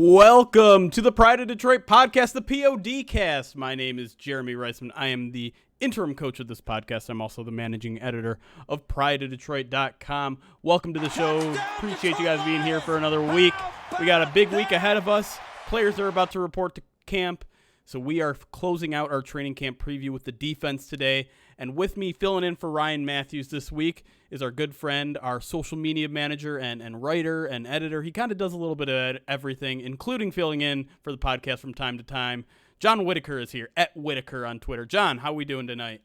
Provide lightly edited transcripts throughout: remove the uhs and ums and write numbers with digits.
Welcome to the Pride of Detroit podcast, the POD cast. My name is Jeremy Reisman. I am the interim coach of this podcast. I'm also the managing editor of prideofdetroit.com. Welcome to the show. Appreciate you guys being here for another week. We got a big week ahead of us. Players are about to report to camp. So we are closing out our training camp preview with the defense today. And with me filling in for Ryan Matthews this week is our good friend, our social media manager and writer and editor. He kind of does a little bit of everything, including filling in for the podcast from time to time. John Whitaker is here, at Whitaker on Twitter. John, how are we doing tonight?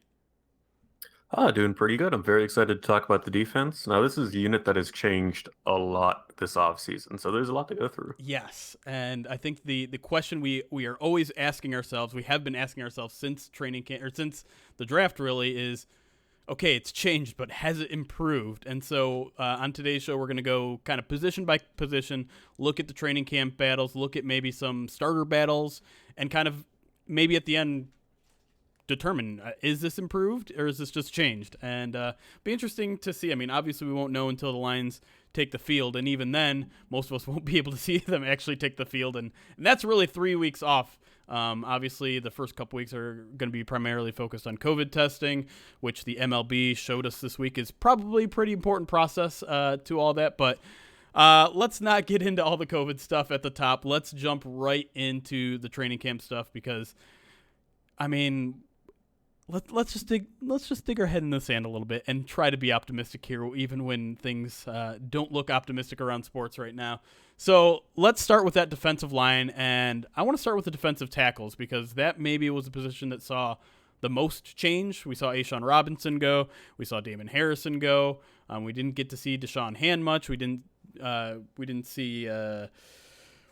Doing pretty good. I'm very excited to talk about the defense. Now, this is a unit that has changed a lot this offseason, so there's a lot to go through. Yes, and I think the question we are always asking ourselves, we have been asking ourselves since training camp, or since the draft really, is, okay, it's changed, but has it improved? And so on today's show, we're going to go kind of position by position, look at the training camp battles, look at maybe some starter battles, and kind of maybe at the end determine, is this improved or is this just changed? And be interesting to see. I mean, obviously we won't know until the Lions take the field, and even then most of us won't be able to see them actually take the field, and that's really 3 weeks off. Obviously the first couple weeks are going to be primarily focused on COVID testing, which the MLB showed us this week is probably a pretty important process to all that, but let's not get into all the COVID stuff at the top. Let's jump right into the training camp stuff, because I mean, let's just dig our head in the sand a little bit and try to be optimistic here, even when things don't look optimistic around sports right now. So let's start with that defensive line, and I want to start with the defensive tackles, because that maybe was the position that saw the most change. We saw A'Shawn Robinson go. We saw Damon Harrison go. We didn't get to see Deshaun Hand much. We didn't see.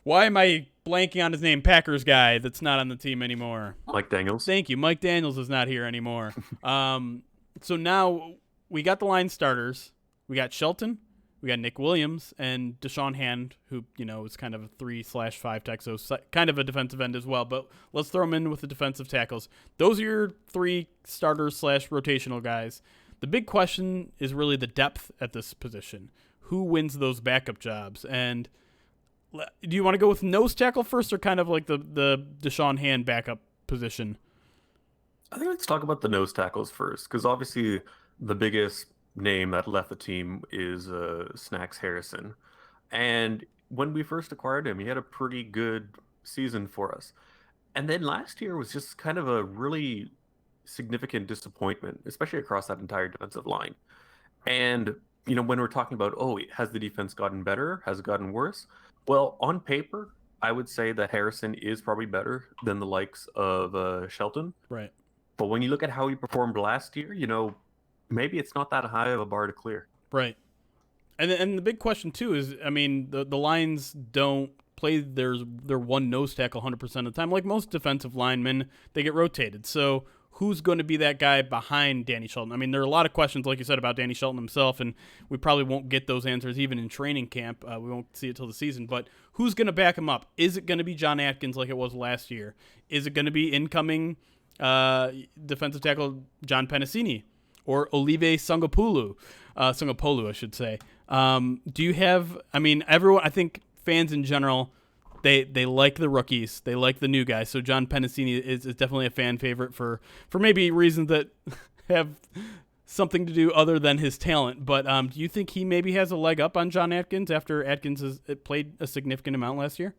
Why am I blanking on his name? Packers guy that's not on the team anymore. Mike Daniels. Thank you. Mike Daniels is not here anymore. So now we got the line starters. We got Shelton. We got Nick Williams and Deshaun Hand, who, is kind of a 3/5 tech, so kind of a defensive end as well. But let's throw him in with the defensive tackles. Those are your three starters / rotational guys. The big question is really the depth at this position. Who wins those backup jobs? And do you want to go with nose tackle first, or kind of like the Deshaun Hand backup position? I think let's talk about the nose tackles first, because obviously the biggest name that left the team is Snacks Harrison. And when we first acquired him, he had a pretty good season for us. And then last year was just kind of a really significant disappointment, especially across that entire defensive line. And, when we're talking about, has the defense gotten better? Has it gotten worse? Well, on paper, I would say that Harrison is probably better than the likes of Shelton. Right. But when you look at how he performed last year, maybe it's not that high of a bar to clear. Right. And the big question, too, is, I mean, the Lions don't play their one nose tackle 100% of the time. Like most defensive linemen, they get rotated. So who's going to be that guy behind Danny Shelton? I mean, there are a lot of questions, like you said, about Danny Shelton himself, and we probably won't get those answers even in training camp. We won't see it till the season. But who's going to back him up? Is it going to be John Atkins like it was last year? Is it going to be incoming defensive tackle John Pennicini or Olive Sangopolu, I should say? Do you have – I mean, everyone – I think fans in general – They like the rookies. They like the new guys. So John Pennicini is definitely a fan favorite for maybe reasons that have something to do other than his talent. But do you think he maybe has a leg up on John Atkins after Atkins has played a significant amount last year?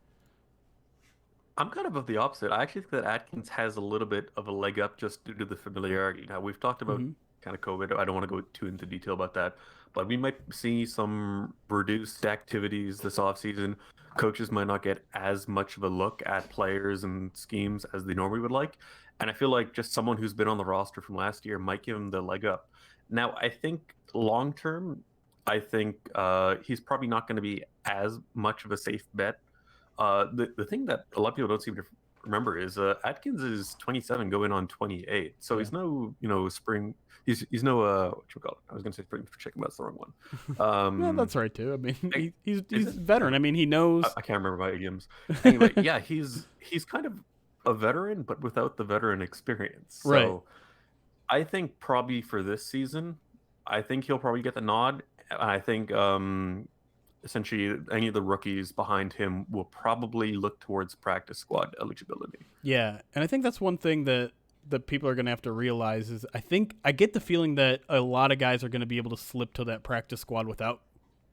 I'm kind of the opposite. I actually think that Atkins has a little bit of a leg up just due to the familiarity. Now, we've talked about kind of COVID. I don't want to go too into detail about that. But we might see some reduced activities this offseason. Coaches might not get as much of a look at players and schemes as they normally would like. And I feel like just someone who's been on the roster from last year might give him the leg up. Now, I think long term, he's probably not going to be as much of a safe bet. The thing that a lot of people don't seem to remember is Atkins is 27 going on 28. So he's no, spring. He's no what you call it? I was going to say spring chicken, but that's the wrong one. Yeah, that's right too. I mean, he's a veteran. I mean, he knows. I can't remember my idioms. Anyway, yeah, he's kind of a veteran, but without the veteran experience. So right. I think probably for this season, I think he'll probably get the nod. I think essentially any of the rookies behind him will probably look towards practice squad eligibility. Yeah, and I think that's one thing that people are going to have to realize is I get the feeling that a lot of guys are going to be able to slip to that practice squad without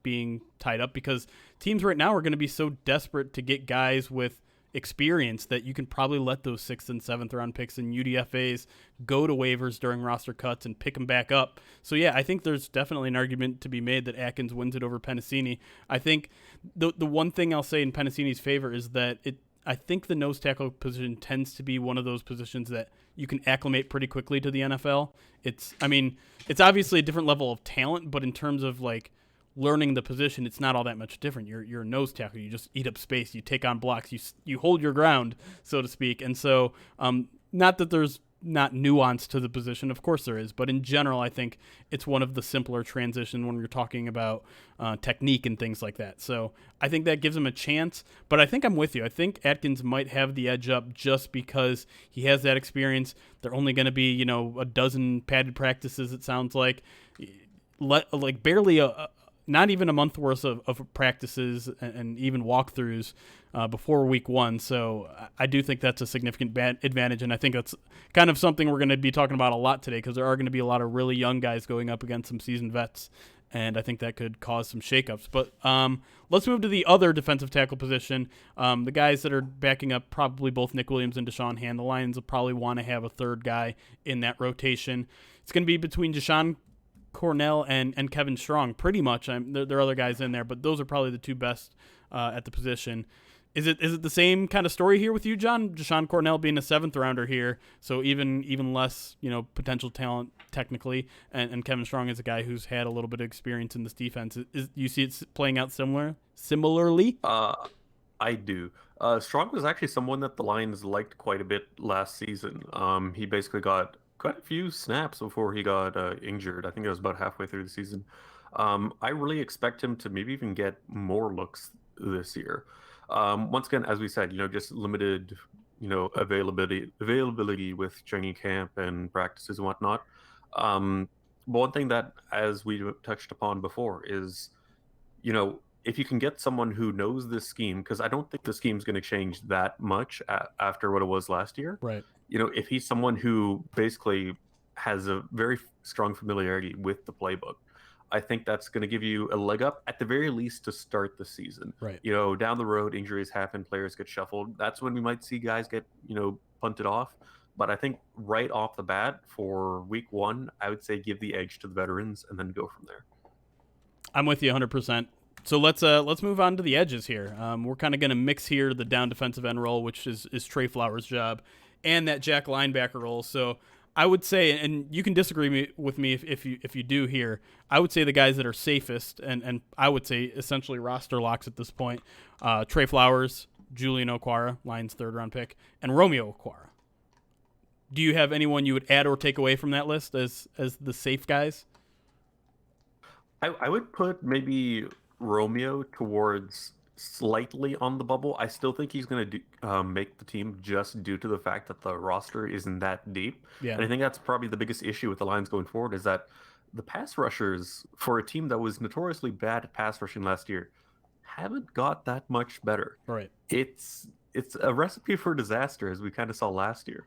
being tied up because teams right now are going to be so desperate to get guys with experience that you can probably let those 6th and 7th round picks and UDFAs go to waivers during roster cuts and pick them back up. So yeah, I think there's definitely an argument to be made that Atkins wins it over Pennicini. I think the one thing I'll say in Pennicini's favor is that I think the nose tackle position tends to be one of those positions that you can acclimate pretty quickly to the NFL. It's obviously a different level of talent, but in terms of like learning the position, it's not all that much different. You're a nose tackle. You just eat up space. You take on blocks. You hold your ground, so to speak. And so, not that there's not nuance to the position. Of course there is. But in general, I think it's one of the simpler transitions when you're talking about technique and things like that. So I think that gives him a chance. But I think I'm with you. I think Atkins might have the edge up just because he has that experience. They're only going to be, a dozen padded practices, it sounds like. Barely not even a month worth of practices and even walkthroughs before week 1. So I do think that's a significant advantage, and I think that's kind of something we're going to be talking about a lot today because there are going to be a lot of really young guys going up against some seasoned vets, and I think that could cause some shakeups. But let's move to the other defensive tackle position. The guys that are backing up probably both Nick Williams and Deshaun Hand. The Lions will probably want to have a third guy in that rotation. It's going to be between Deshaun Cornell and Kevin Strong, pretty much. There are other guys in there, but those are probably the two best at the position. Is it the same kind of story here with you, John? Deshaun Cornell being a 7th rounder here, so even less potential talent technically, and Kevin Strong is a guy who's had a little bit of experience in this defense. You see it playing out similarly? I do. Strong was actually someone that the Lions liked quite a bit last season. He basically got quite a few snaps before he got injured. I think it was about halfway through the season. I really expect him to maybe even get more looks this year. Once again, as we said, just limited, availability with training camp and practices and whatnot. But one thing that, as we touched upon before, is, if you can get someone who knows this scheme, because I don't think the scheme is going to change that much after what it was last year. Right. If he's someone who basically has a very strong familiarity with the playbook, I think that's going to give you a leg up at the very least to start the season. Right. Down the road, injuries happen, players get shuffled. That's when we might see guys get, punted off. But I think right off the bat for week 1, I would say give the edge to the veterans and then go from there. I'm with you 100%. So let's move on to the edges here. We're kind of going to mix here the down defensive end role, which is Trey Flowers' job, and that jack linebacker role. So I would say, and you can disagree with me if you do here, I would say the guys that are safest, and I would say essentially roster locks at this point, Trey Flowers, Julian Okwara, Lions 3rd round pick, and Romeo Okwara. Do you have anyone you would add or take away from that list as the safe guys? I would put maybe Romeo towards slightly on the bubble. I still think he's going to make the team just due to the fact that the roster isn't that deep. Yeah. And I think that's probably the biggest issue with the Lions going forward is that the pass rushers for a team that was notoriously bad at pass rushing last year haven't got that much better. Right. It's a recipe for disaster, as we kind of saw last year.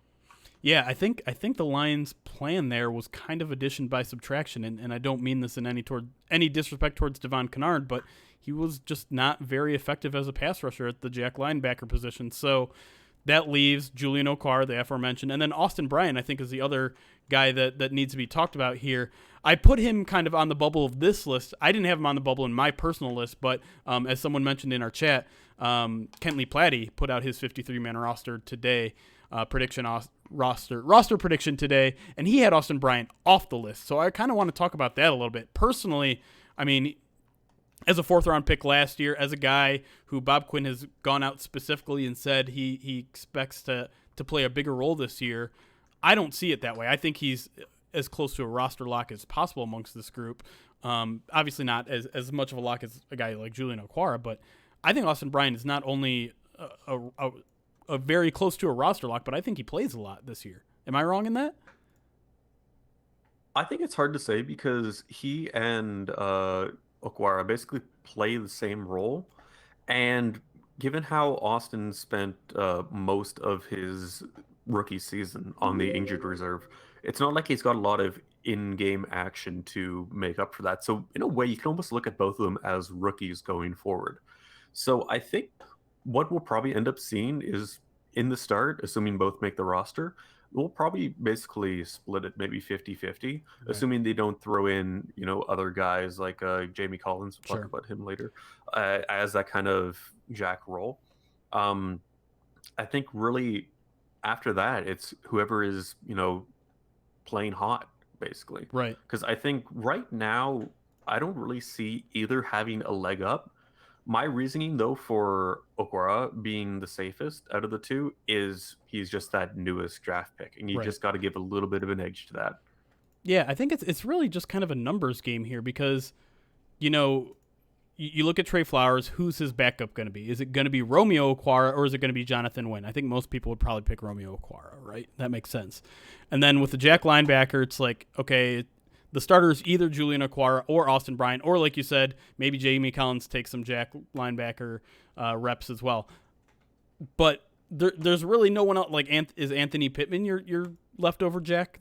Yeah, I think the Lions' plan there was kind of addition by subtraction, and I don't mean this in any disrespect towards Devon Kennard, but he was just not very effective as a pass rusher at the jack linebacker position. So that leaves Julian Okwara, the aforementioned, and then Austin Bryant, I think, is the other guy that needs to be talked about here. I put him kind of on the bubble of this list. I didn't have him on the bubble in my personal list, but as someone mentioned in our chat, Kentley Platty put out his 53-man roster today, roster prediction today, and he had Austin Bryant off the list. So I kind of want to talk about that a little bit. Personally, I mean, as a 4th-round pick last year, as a guy who Bob Quinn has gone out specifically and said he expects to play a bigger role this year, I don't see it that way. I think he's as close to a roster lock as possible amongst this group. Obviously not as much of a lock as a guy like Julian Okwara, but I think Austin Bryant is not only a very close to a roster lock, but I think he plays a lot this year. Am I wrong in that? I think it's hard to say because he and Okwara basically play the same role. And given how Austin spent most of his rookie season on the injured reserve, it's not like he's got a lot of in-game action to make up for that. So in a way, you can almost look at both of them as rookies going forward. So I think what we'll probably end up seeing is in the start, assuming both make the roster, we'll probably basically split it maybe 50-50, Okay. assuming they don't throw in, other guys like Jamie Collins, we'll talk Sure. about him later, as that kind of jack role. Um, I think really after that, it's whoever is, playing hot, basically. Right. Because I think right now, I don't really see either having a leg up. My reasoning, though, for Okwara being the safest out of the two is he's just that newest draft pick, and you Right. just got to give a little bit of an edge to that. Yeah, I think it's really just kind of a numbers game here because, you know, you look at Trey Flowers, who's his backup going to be? Is it going to be Romeo Okwara or is it going to be Jonathan Wynn? I think most people would probably pick Romeo Okwara, right? That makes sense. And then with the Jack linebacker, it's like, okay, the starter is either Julian Okwara or Austin Bryant, or like you said, maybe Jamie Collins takes some Jack linebacker reps as well. But there's really no one else. Like, is Anthony Pittman your leftover Jack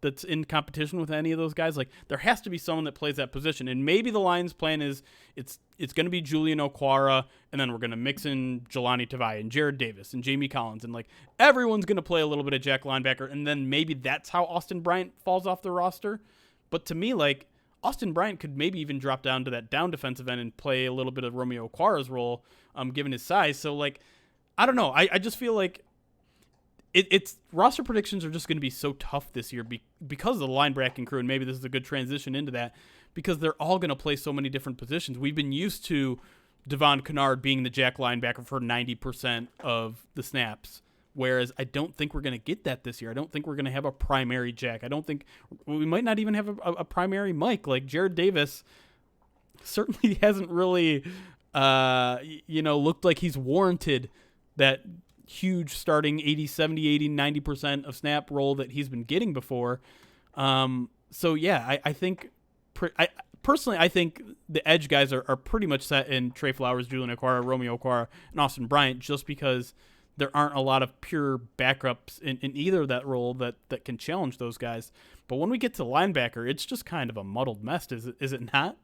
that's in competition with any of those guys? Like, there has to be someone that plays that position. And maybe the Lions' plan is it's going to be Julian Okwara, and then we're going to mix in Jelani Tavai and Jared Davis and Jamie Collins, and like everyone's going to play a little bit of Jack linebacker, and then maybe that's how Austin Bryant falls off the roster. But to me, like, Austin Bryant could maybe even drop down to that down defensive end and play a little bit of Romeo Okwara's role, given his size. So, like, I don't know. I just feel like it's roster predictions are just going to be so tough this year because of the linebacker crew, and maybe this is a good transition into that because they're all going to play so many different positions. We've been used to Devon Kennard being the Jack linebacker for 90% of the snaps, whereas I don't think we're going to get that this year. I don't think we're going to have a primary Jack. I don't think we might not even have a primary Mike. Like, Jared Davis certainly hasn't really, looked like he's warranted that huge starting 80, 70, 80, 90% of snap role that he's been getting before. So, yeah, I think personally, I think the edge guys are pretty much set in Trey Flowers, Julian Okwara, Romeo Okwara, and Austin Bryant just because there aren't a lot of pure backups in either of that role that can challenge those guys. But when we get to linebacker, it's just kind of a muddled mess, is it not?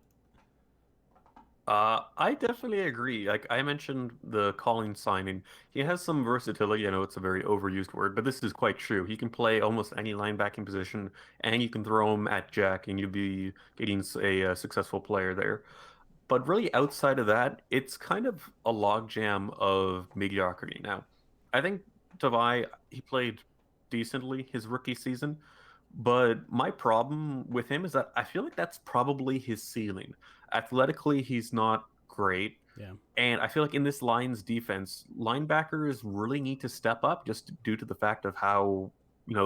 I definitely agree. Like I mentioned, the calling signing, he has some versatility. I know it's a very overused word, but this is quite true. He can play almost any linebacking position, and you can throw him at Jack, and you'll be getting a successful player there. But really, outside of that, it's kind of a logjam of mediocrity. Now, I think Tavai, he played decently his rookie season, but my problem with him is that I feel like that's probably his ceiling. Athletically, he's not great. Yeah. And I feel like in this Lions defense, linebackers really need to step up just due to the fact of how,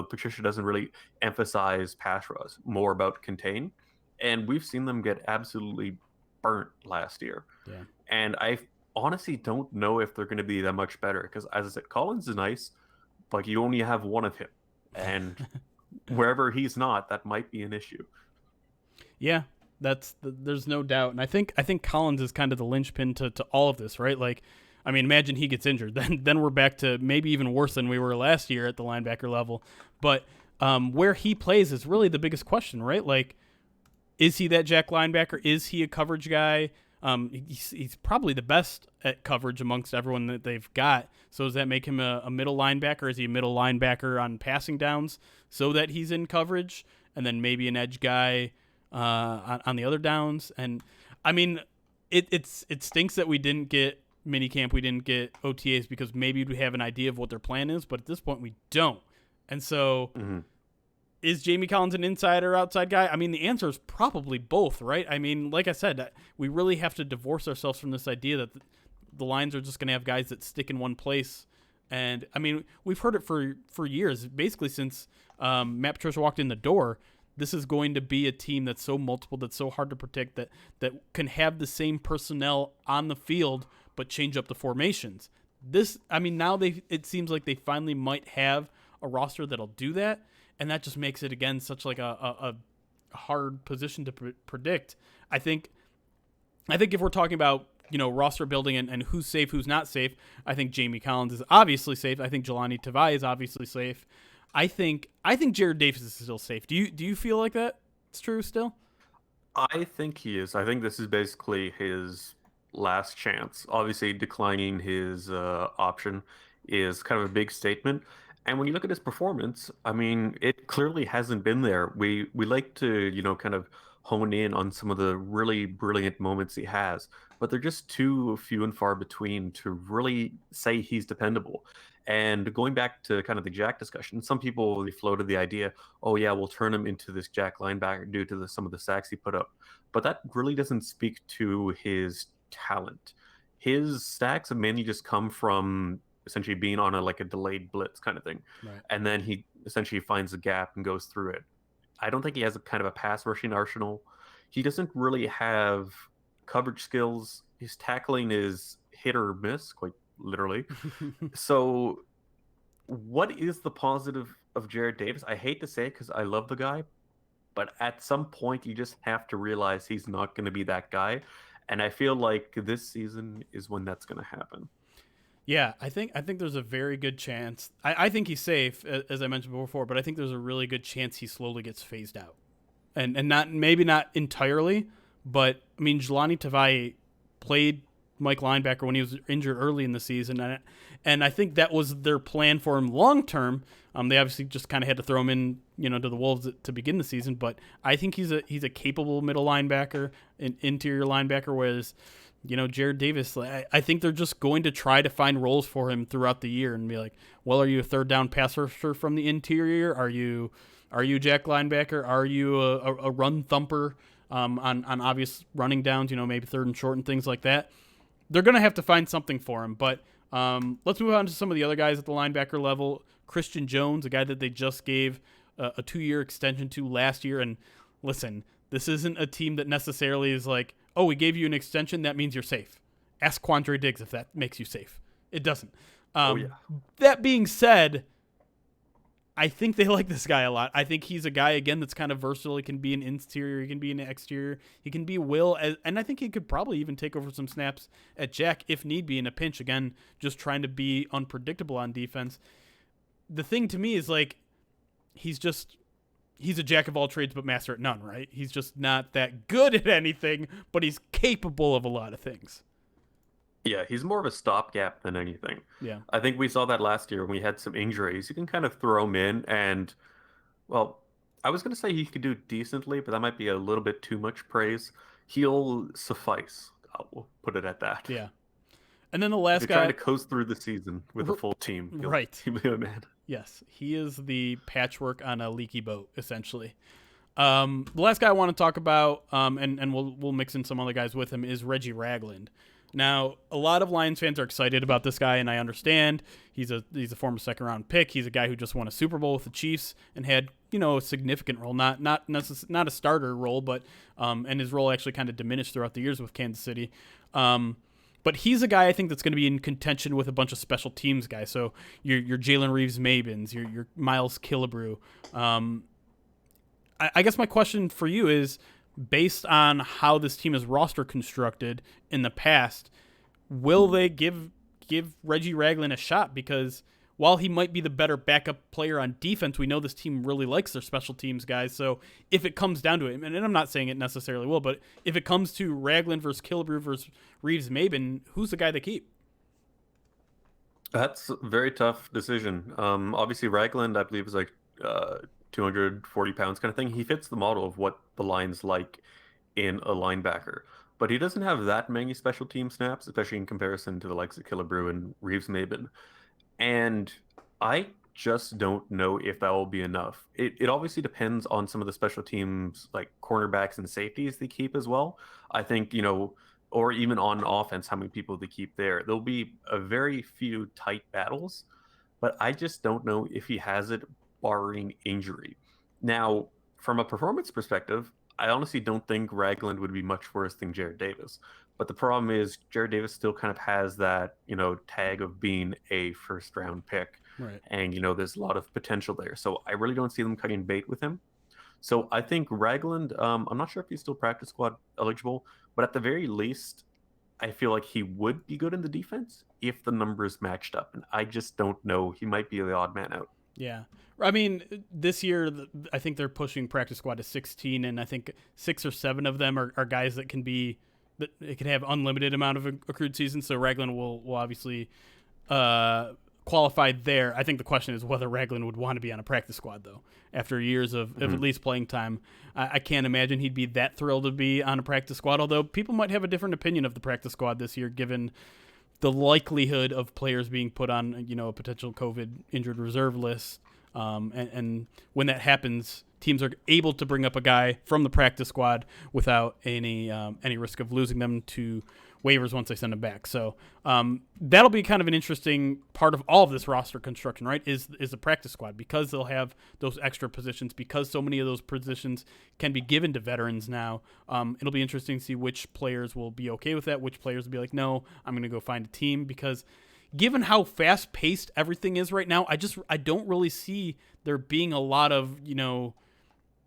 Patricia doesn't really emphasize pass rush, more about contain. And we've seen them get absolutely burnt last year. Yeah. And I honestly don't know if they're going to be that much better because, as I said, Collins is nice, but you only have one of him. And wherever he's not, that might be an issue. Yeah, there's no doubt, and I think Collins is kind of the linchpin to all of this, right? Like, I mean, imagine he gets injured, then we're back to maybe even worse than we were last year at the linebacker level. But where he plays is really the biggest question, right? Like, is he that Jack linebacker? Is he a coverage guy? He's probably the best at coverage amongst everyone that they've got. So does that make him a middle linebacker? Is he a middle linebacker on passing downs so that he's in coverage, and then maybe an edge guy on the other downs? And I mean, it stinks that we didn't get minicamp, we didn't get OTAs because maybe we have an idea of what their plan is, but at this point we don't. And so. Mm-hmm. Is Jamie Collins an inside or outside guy? I mean, the answer is probably both, right? I mean, like I said, we really have to divorce ourselves from this idea that the Lions are just going to have guys that stick in one place. And, I mean, we've heard it for years, basically since Matt Patricia walked in the door. This is going to be a team that's so multiple, that's so hard to predict, that can have the same personnel on the field but change up the formations. Now it seems like they finally might have a roster that'll do that. And that just makes it, again, such like a hard position to predict. I think I think if we're talking about roster building and who's safe, who's not safe, I think Jamie Collins is obviously safe. I think Jelani Tavai is obviously safe. I think Jared Davis is still safe. Do you feel like that? It's true still. I think he is. I think this is basically his last chance. Obviously, declining his option is kind of a big statement. And when you look at his performance, I mean, it clearly hasn't been there. We like to, kind of hone in on some of the really brilliant moments he has, but they're just too few and far between to really say he's dependable. And going back to kind of the Jack discussion, some people they floated the idea, oh yeah, we'll turn him into this Jack linebacker due to some of the sacks he put up. But that really doesn't speak to his talent. His sacks have mainly just come from essentially being on a delayed blitz kind of thing, Right. and then he essentially finds a gap and goes through it. I don't think he has a kind of a pass rushing arsenal. He doesn't really have coverage skills. His tackling is hit or miss, quite literally. So what is the positive of Jared Davis? I hate to say it because I love the guy, but at some point you just have to realize he's not going to be that guy. And I feel like this season is when that's going to happen. Yeah, I think there's a very good chance. I think he's safe, as I mentioned before, but I think there's a really good chance he slowly gets phased out, and not maybe not entirely, but I mean Jelani Tavai played Mike linebacker when he was injured early in the season, and I think that was their plan for him long term. They obviously just kind of had to throw him in, to the Wolves to begin the season, but I think he's a capable middle linebacker, an interior linebacker, whereas Jared Davis, I think they're just going to try to find roles for him throughout the year and be like, well, are you a third down pass rusher from the interior? Are you Jack linebacker? Are you a run thumper on obvious running downs, maybe third and short and things like that? They're going to have to find something for him. But let's move on to some of the other guys at the linebacker level. Christian Jones, a guy that they just gave a 2-year extension to last year. And listen, this isn't a team that necessarily is like, oh, we gave you an extension, that means you're safe. Ask Quandre Diggs if that makes you safe. It doesn't. Oh, yeah. That being said, I think they like this guy a lot. I think he's a guy, again, that's kind of versatile. He can be an interior. He can be an exterior. He can be Will. And I think he could probably even take over some snaps at Jack if need be in a pinch. Again, just trying to be unpredictable on defense. The thing to me is, like, he's a jack of all trades but master at none, right? He's just not that good at anything, but he's capable of a lot of things. Yeah, he's more of a stopgap than anything. Yeah. I think we saw that last year when we had some injuries. You can kind of throw him in and, well, I was going to say he could do decently, but that might be a little bit too much praise. He'll suffice. We'll put it at that. Yeah. And then the If last you're guy. trying to coast through the season with a full team, Right. he'll be a man. Yes. He is the patchwork on a leaky boat, essentially. The last guy I want to talk about, and we'll mix in some other guys with him, is Reggie Ragland. Now, a lot of Lions fans are excited about this guy, and I understand. He's a former second-round pick. He's a guy who just won a Super Bowl with the Chiefs and had a significant role, not a starter role, but and his role actually kind of diminished throughout the years with Kansas City. But he's a guy I think that's going to be in contention with a bunch of special teams guys. So your Jalen Reeves-Mabins, your Miles Killebrew. I guess my question for you is, based on how this team is roster constructed in the past, will they give Reggie Ragland a shot? Because while he might be the better backup player on defense, we know this team really likes their special teams guys. So if it comes down to it, and I'm not saying it necessarily will, but if it comes to Ragland versus Killebrew versus Reeves-Mabin, who's the guy they keep? That's a very tough decision. Obviously, Ragland, I believe, is like 240 pounds kind of thing. He fits the model of what the Lions like in a linebacker. But he doesn't have that many special team snaps, especially in comparison to the likes of Killebrew and Reeves-Mabin. And I just don't know if that will be enough. It obviously depends on some of the special teams, like cornerbacks and safeties they keep as well. I think, or even on offense, how many people they keep there. There'll be a very few tight battles, but I just don't know if he has it barring injury. Now, from a performance perspective, I honestly don't think Ragland would be much worse than Jared Davis. But the problem is Jared Davis still kind of has that, tag of being a first round pick. Right. And, there's a lot of potential there. So I really don't see them cutting bait with him. So I think Ragland, I'm not sure if he's still practice squad eligible, but at the very least, I feel like he would be good in the defense if the numbers matched up. And I just don't know. He might be the odd man out. Yeah. I mean, this year, I think they're pushing practice squad to 16, and I think 6 or 7 of them are guys that can be, that it can have unlimited amount of accrued seasons. So Ragland will obviously qualify there. I think the question is whether Ragland would want to be on a practice squad, though. After years of at least playing time, I can't imagine he'd be that thrilled to be on a practice squad, although people might have a different opinion of the practice squad this year, given the likelihood of players being put on, a potential COVID injured reserve list. And when that happens, teams are able to bring up a guy from the practice squad without any risk of losing them to waivers once they send them back. So that'll be kind of an interesting part of all of this roster construction, right? Is the practice squad, because they'll have those extra positions, because so many of those positions can be given to veterans now. It'll be interesting to see which players will be okay with that, which players will be like, no, I'm going to go find a team, because given how fast-paced everything is right now, I don't really see there being a lot of,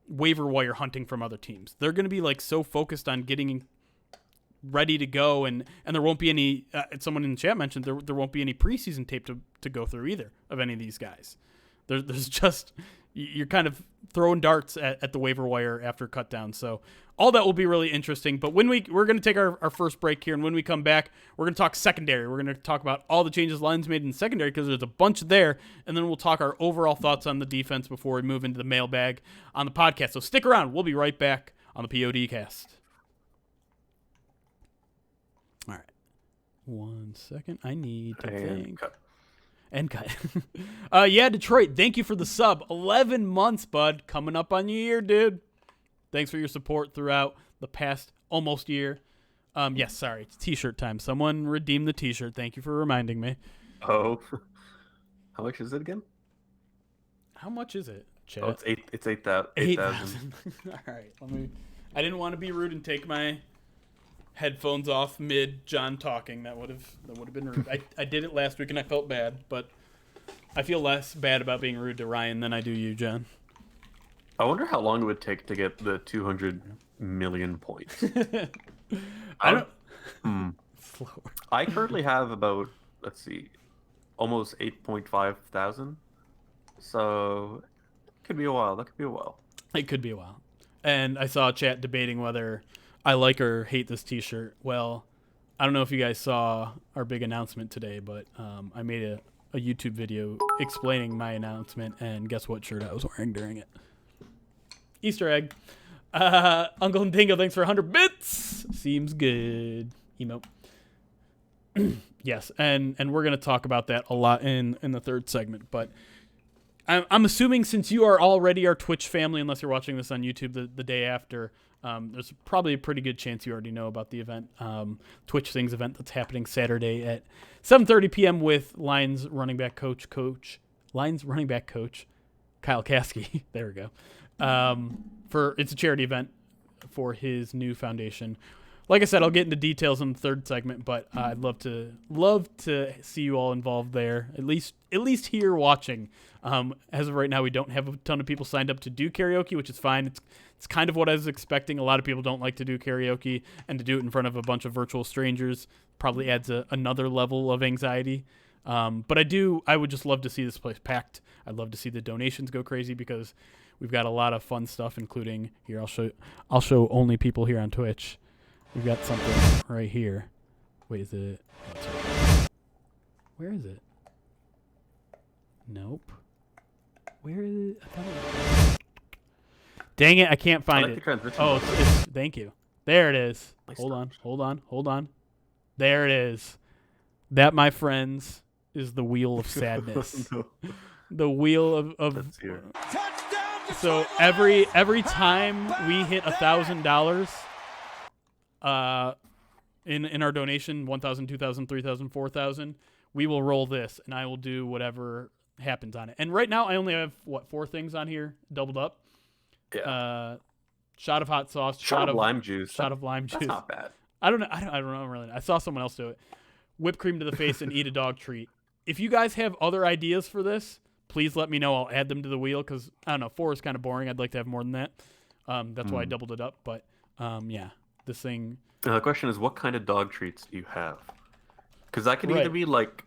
waiver wire hunting from other teams. They're going to be like so focused on getting ready to go, and there won't be any, someone in the chat mentioned there won't be any preseason tape to go through either of any of these guys. There's just, you're kind of throwing darts at the waiver wire after cut down. So all that will be really interesting. But we're going to take our first break here, and when we come back, we're going to talk secondary. We're going to talk about all the changes Lions made in secondary, because there's a bunch there, and then we'll talk our overall thoughts on the defense before we move into the mailbag on the podcast. So stick around. We'll be right back on the PODcast. All right. 1 second. I need to think. And cut. Yeah, Detroit, thank you for the sub. 11 months, bud. Coming up on your year, dude. Thanks for your support throughout the past almost year. Yes, sorry. It's t-shirt time. Someone redeemed the t-shirt. Thank you for reminding me. Oh. How much is it again? How much is it, Chat? Oh, it's 8,000. 8,000. All right. I didn't want to be rude and take my headphones off mid John talking. That would have been rude. I did it last week and I felt bad, but I feel less bad about being rude to Ryan than I do you, John. I wonder how long it would take to get the 200 million points. I currently have about, let's see, almost 8.5 thousand. So it could be a while. That could be a while. It could be a while. And I saw chat debating whether I like or hate this t-shirt. Well, I don't know if you guys saw our big announcement today, but I made a YouTube video explaining my announcement, and guess what shirt I was wearing during it? Easter egg. Uncle Dingo, thanks for 100 bits. Seems good. Emote. Yes, and we're going to talk about that a lot in the third segment, but I'm assuming since you are already our Twitch family, unless you're watching this on YouTube the day after, there's probably a pretty good chance you already know about the event, Twitch Things event that's happening Saturday at 7:30 p.m. with Lions running back coach Kyle Kasky. There we go. It's a charity event for his new foundation. Like I said, I'll get into details in the third segment, but I'd love to see you all involved there. At least here watching. As of right now, we don't have a ton of people signed up to do karaoke, which is fine. It's kind of what I was expecting. A lot of people don't like to do karaoke, and to do it in front of a bunch of virtual strangers probably adds another level of anxiety. But I would just love to see this place packed. I'd love to see the donations go crazy, because we've got a lot of fun stuff, including here. I'll show only people here on Twitch. We've got something right here. Wait, is it? Where is it? Nope. Where is it? Dang it, I can't find it. Oh, it's thank you. There it is. Hold on. There it is. That, my friends, is the wheel of sadness. No. The wheel of Let's hear it. So every time we hit $1,000 in our donation, 1,000, 2,000, 3,000, 4,000, we will roll this, and I will do whatever happens on it. And right now I only have 4 things on here doubled up. Yeah. Shot of hot sauce, shot of lime juice. Shot of lime juice. That's not bad. I don't know really. I saw someone else do it. Whipped cream to the face and eat a dog treat. If you guys have other ideas for this, please let me know. I'll add them to the wheel because, I don't know, 4 is kind of boring. I'd like to have more than that. That's why I doubled it up. But, yeah, this thing. The question is, what kind of dog treats do you have? Because that could Right. either be like,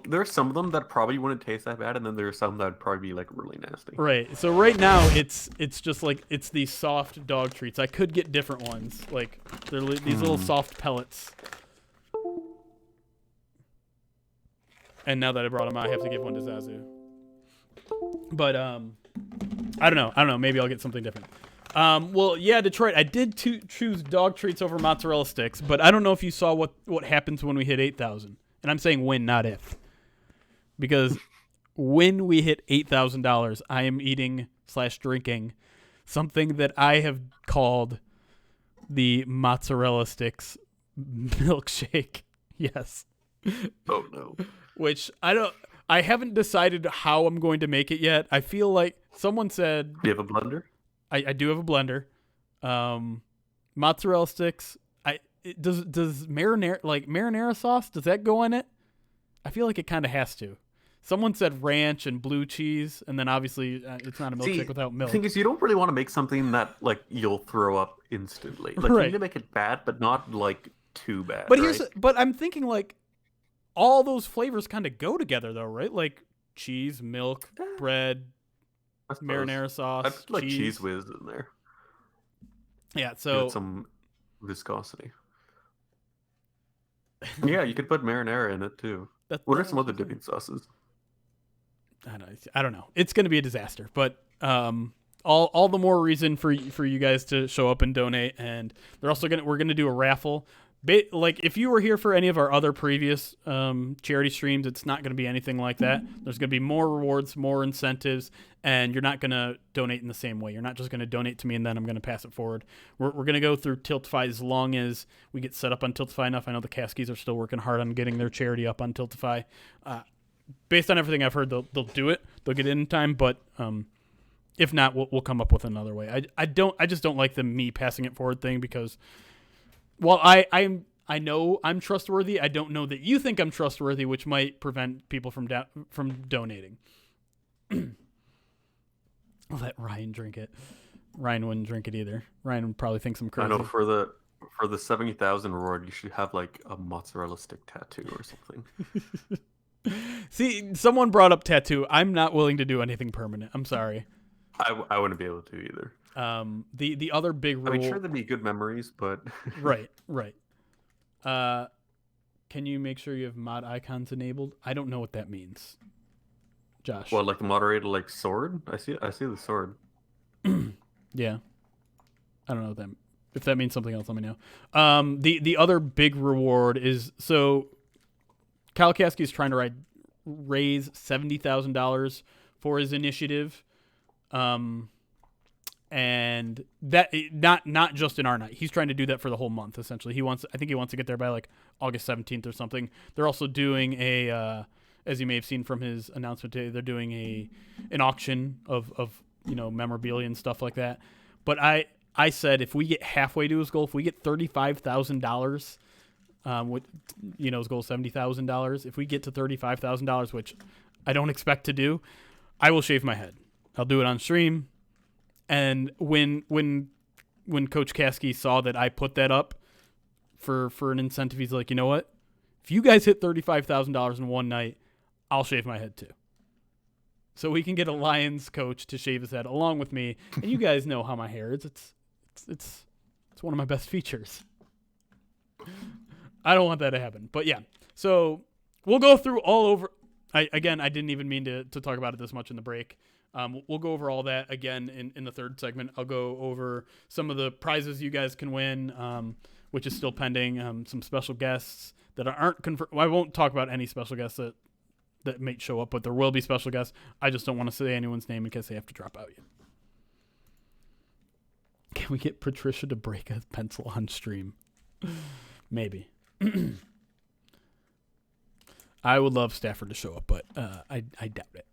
there's some of them that probably wouldn't taste that bad, and then there's some that would probably be like really nasty. Right. So right now it's just like it's these soft dog treats. I could get different ones. Like they're these little soft pellets. And now that I brought them out, I have to give one to Zazu. But I don't know. Maybe I'll get something different. Well, yeah, Detroit. I did choose dog treats over mozzarella sticks, but I don't know if you saw what happens when we hit 8,000. And I'm saying when, not if. Because when we hit $8,000, I am eating/drinking something that I have called the mozzarella sticks milkshake. Yes. Oh no. Which I haven't decided how I'm going to make it yet. I feel like someone said. Do you have a blender? I do have a blender. Mozzarella sticks. Does marinara sauce, does that go in it? I feel like it kind of has to. Someone said ranch and blue cheese, and then obviously it's not a milkshake without milk. The thing is, you don't really want to make something that like you'll throw up instantly. Like Right. you need to make it bad, but not like too bad. But right? but I'm thinking like all those flavors kind of go together though, right? Like cheese, milk, bread, I suppose. marinara sauce, I'd put, like cheese whiz in there. Yeah, Give so it some viscosity. Yeah, you could put marinara in it too. What are some other dipping sauces? I don't know. It's going to be a disaster, but all the more reason for you guys to show up and donate. And we're going to do a raffle. Like if you were here for any of our other previous charity streams, it's not going to be anything like that. There's going to be more rewards, more incentives, and you're not going to donate in the same way. You're not just going to donate to me and then I'm going to pass it forward. We're going to go through Tiltify as long as we get set up on Tiltify enough. I know the Caskies are still working hard on getting their charity up on Tiltify. Based on everything I've heard, they'll do it. They'll get it in time, but if not, we'll come up with another way. I just don't like the me passing it forward thing because while I know I'm trustworthy, I don't know that you think I'm trustworthy, which might prevent people from donating. I'll let Ryan drink it. Ryan wouldn't drink it either. Ryan would probably think I'm crazy. I know for the 70,000 reward, you should have like a mozzarella stick tattoo or something. See, someone brought up tattoo. I'm not willing to do anything permanent. I'm sorry. I wouldn't be able to either. The other big rule. I mean, sure, there'd be good memories, but right. Can you make sure you have mod icons enabled? I don't know what that means. Josh. Well, like the moderator, like sword. I see the sword. Yeah. I don't know if that means something else. Let me know. The other big reward is so. Kyle Kasky is trying to raise $70,000 for his initiative, and that not just in our night. He's trying to do that for the whole month. Essentially, I think he wants to get there by like August 17th or something. They're also doing as you may have seen from his announcement today, they're doing an auction of memorabilia and stuff like that. But I said if we get halfway to his goal, if we get $35,000. His goal is $70,000. If we get to $35,000, which I don't expect to do, I will shave my head. I'll do it on stream. And when Coach Kasky saw that I put that up for an incentive, he's like, you know what? If you guys hit $35,000 in one night, I'll shave my head too. So we can get a Lions coach to shave his head along with me. And you guys know how my hair is. It's one of my best features. I don't want that to happen. But yeah, so we'll go through all over. I didn't even mean to talk about it this much in the break. We'll go over all that again in the third segment. I'll go over some of the prizes you guys can win, which is still pending. Some special guests that aren't confirmed. Well, I won't talk about any special guests that may show up, but there will be special guests. I just don't want to say anyone's name in case they have to drop out yet. Can we get Patricia to break a pencil on stream? Maybe. I would love Stafford to show up, but I doubt it.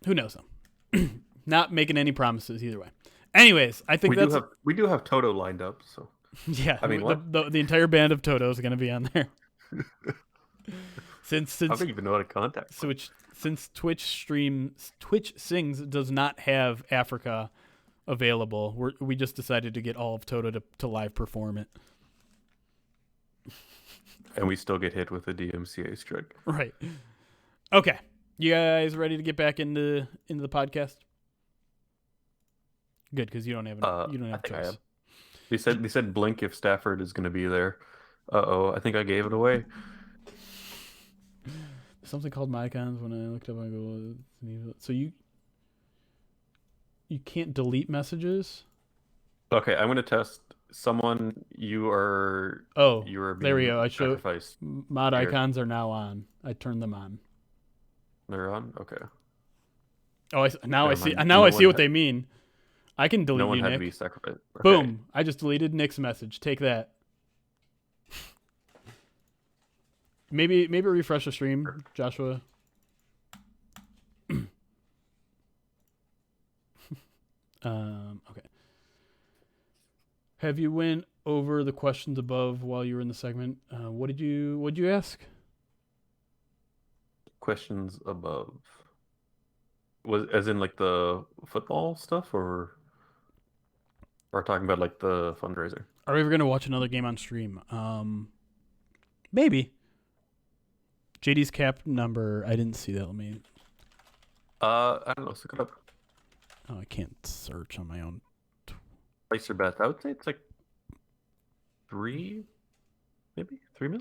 Who knows though? Not making any promises either way. Anyways, I think we do have Toto lined up, so yeah. I mean, the entire band of Toto is going to be on there. Since I don't even know how to contact. since Twitch Sings does not have Africa available, we just decided to get all of Toto to live perform it. And we still get hit with a DMCA strike. Right. Okay. You guys ready to get back into the podcast? Good, because you don't have I think choice. I am. They said blink if Stafford is going to be there. I think I gave it away. Something called my icons when I looked up. I go, so you can't delete messages. Okay, I'm going to test someone. You are being there we go. I show sacrificed. mod here. Icons are now on. I turned them on. They're on. Okay. Oh, I see. Now I see what they mean. I can delete no one you, had Nick. To be sacrificed. Okay. Boom! I just deleted Nick's message. Take that. Maybe refresh the stream, Joshua. Okay. Have you went over the questions above while you were in the segment? What'd you ask? Questions above. Was as in like the football stuff, or talking about like the fundraiser? Are we ever gonna watch another game on stream? Maybe. JD's cap number. I didn't see that. Let me. I don't know. Let's look it up. Oh, I can't search on my own. Place your bet. I would say it's like 3 mil.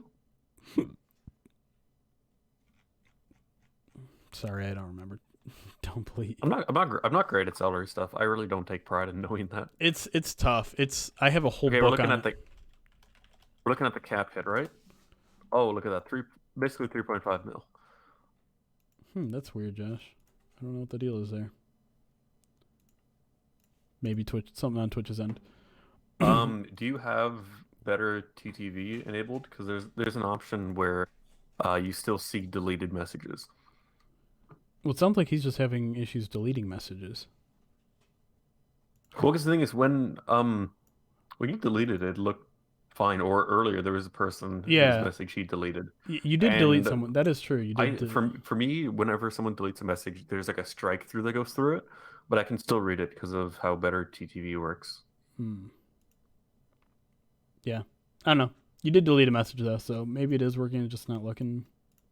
Sorry, I don't remember. Don't please. I'm not great at salary stuff. I really don't take pride in knowing that. It's tough. I have a whole book we're looking on at it. We're looking at the cap hit, right? Oh, look at that. Basically 3.5 mil. That's weird, Josh. I don't know what the deal is there. Maybe something on Twitch's end. Do you have better TTV enabled? Because there's an option where you still see deleted messages. Well, it sounds like he's just having issues deleting messages. Well, because the thing is, when you deleted it, it looked fine. Or earlier, there was a person whose message he deleted. You did delete someone. That is true. You did. For me, whenever someone deletes a message, there's like a strike through that goes through it, but I can still read it because of how better TTV works. Yeah, I don't know. You did delete a message though, so maybe it is working. It's just not looking.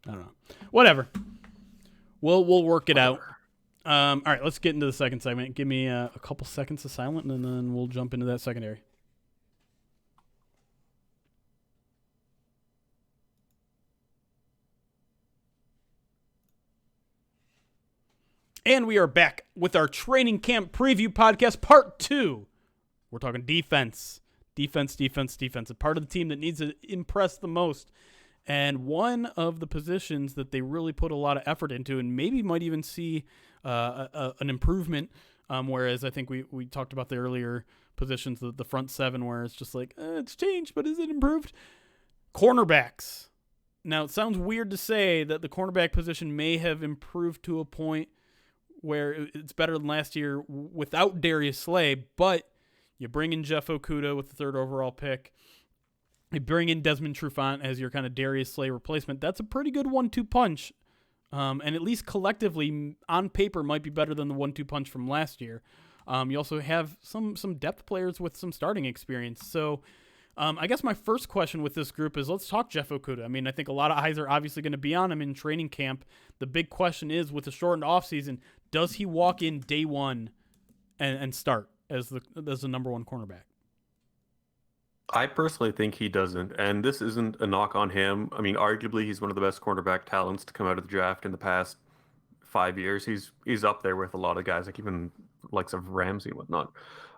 I don't know. Whatever. We'll work it out. All right, let's get into the second segment. Give me a couple seconds of silence, and then we'll jump into that secondary. And we are back with our training camp preview podcast, part 2. We're talking defense. Defense. A part of the team that needs to impress the most. And one of the positions that they really put a lot of effort into and maybe might even see an improvement, whereas I think we talked about the earlier positions, the front seven, where it's just like, it's changed, but is it improved? Cornerbacks. Now, it sounds weird to say that the cornerback position may have improved to a point where it's better than last year without Darius Slay, but you bring in Jeff Okudah with the 3rd overall pick. You bring in Desmond Trufant as your kind of Darius Slay replacement. That's a pretty good 1-2 punch, and at least collectively on paper might be better than the 1-2 punch from last year. You also have some depth players with some starting experience. So I guess my first question with this group is, let's talk Jeff Okudah. I mean, I think a lot of eyes are obviously going to be on him in training camp. The big question is, with the shortened offseason, does he walk in day one and start as the number 1 cornerback? I personally think he doesn't, and this isn't a knock on him. I mean, arguably he's one of the best cornerback talents to come out of the draft in the past 5 years. He's up there with a lot of guys, like even likes of Ramsey and whatnot.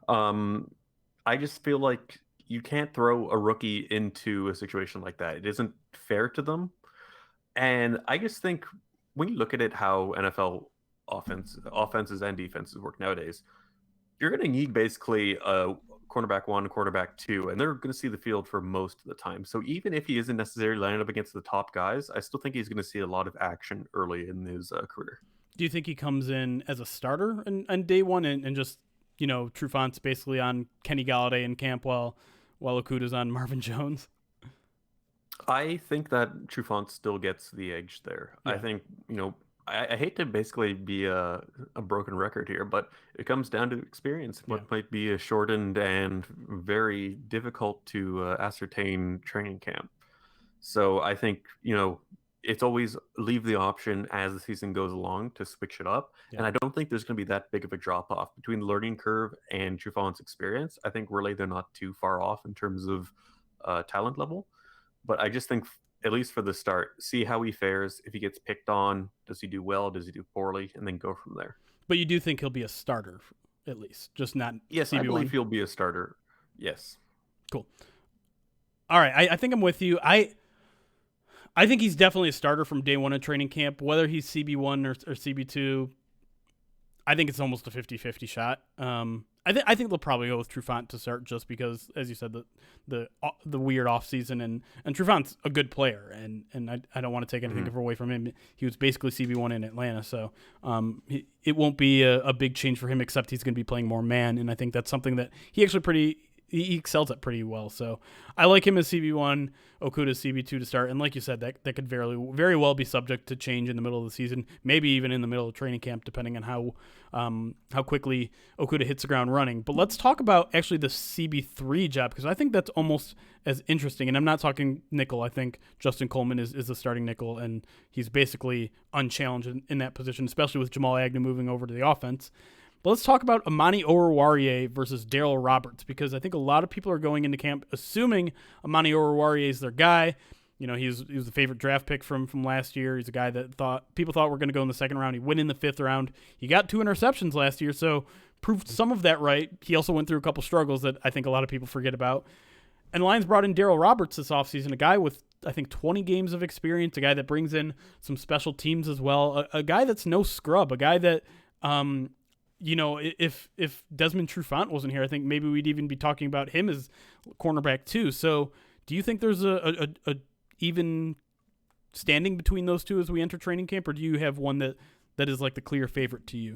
I just feel like you can't throw a rookie into a situation like that. It isn't fair to them. And I just think when you look at it, how NFL offenses and defenses work nowadays, you're going to need basically a cornerback 1, cornerback 2, and they're going to see the field for most of the time. So even if he isn't necessarily lining up against the top guys, I still think he's going to see a lot of action early in his career. Do you think he comes in as a starter on day one and just, Trufant's basically on Kenny Galladay in camp while Okudah's on Marvin Jones? I think that Trufant still gets the edge there. I Yeah, think, I hate to basically be a broken record here, but it comes down to experience, yeah. what might be a shortened and very difficult to ascertain training camp. So I think, it's always leave the option as the season goes along to switch it up. Yeah. And I don't think there's going to be that big of a drop off between the learning curve and Trufant's experience. I think really they're not too far off in terms of talent level. But I just think, at least for the start, see how he fares. If he gets picked on, does he do well? Does he do poorly? And then go from there. But you do think he'll be a starter, at least, just not Yes, I believe CB1? he'll be a starter. Yes. Cool. All right, I think I'm with you. I think he's definitely a starter from day one of training camp. Whether he's CB1 or CB2, I think it's almost a 50-50 shot. I think they'll probably go with Trufant to start just because, as you said, the weird offseason, and Trufant's a good player, and I don't want to take anything away from him. He was basically CB1 in Atlanta, so it won't be a big change for him, except he's going to be playing more man, and I think that's something that he excels at pretty well. So I like him as CB1, Okuda CB2 to start. And like you said, that could very well be subject to change in the middle of the season, maybe even in the middle of training camp, depending on how quickly Okuda hits the ground running. But let's talk about actually the CB3 job, because I think that's almost as interesting. And I'm not talking nickel. I think Justin Coleman is the starting nickel, and he's basically unchallenged in that position, especially with Jamal Agnew moving over to the offense. But let's talk about Amani Orwarier versus Daryl Roberts, because I think a lot of people are going into camp assuming Amani Orwarier is their guy. You know, he was the favorite draft pick from last year. He's a guy that people thought were going to go in the second round. He went in the fifth round. He got 2 interceptions last year, so proved some of that right. He also went through a couple struggles that I think a lot of people forget about. And the Lions brought in Daryl Roberts this offseason, a guy with, I think, 20 games of experience, a guy that brings in some special teams as well, a guy that's no scrub, a guy that if Desmond Trufant wasn't here, I think maybe we'd even be talking about him as cornerback too. So do you think there's a even standing between those two as we enter training camp, or do you have one that is like the clear favorite to you?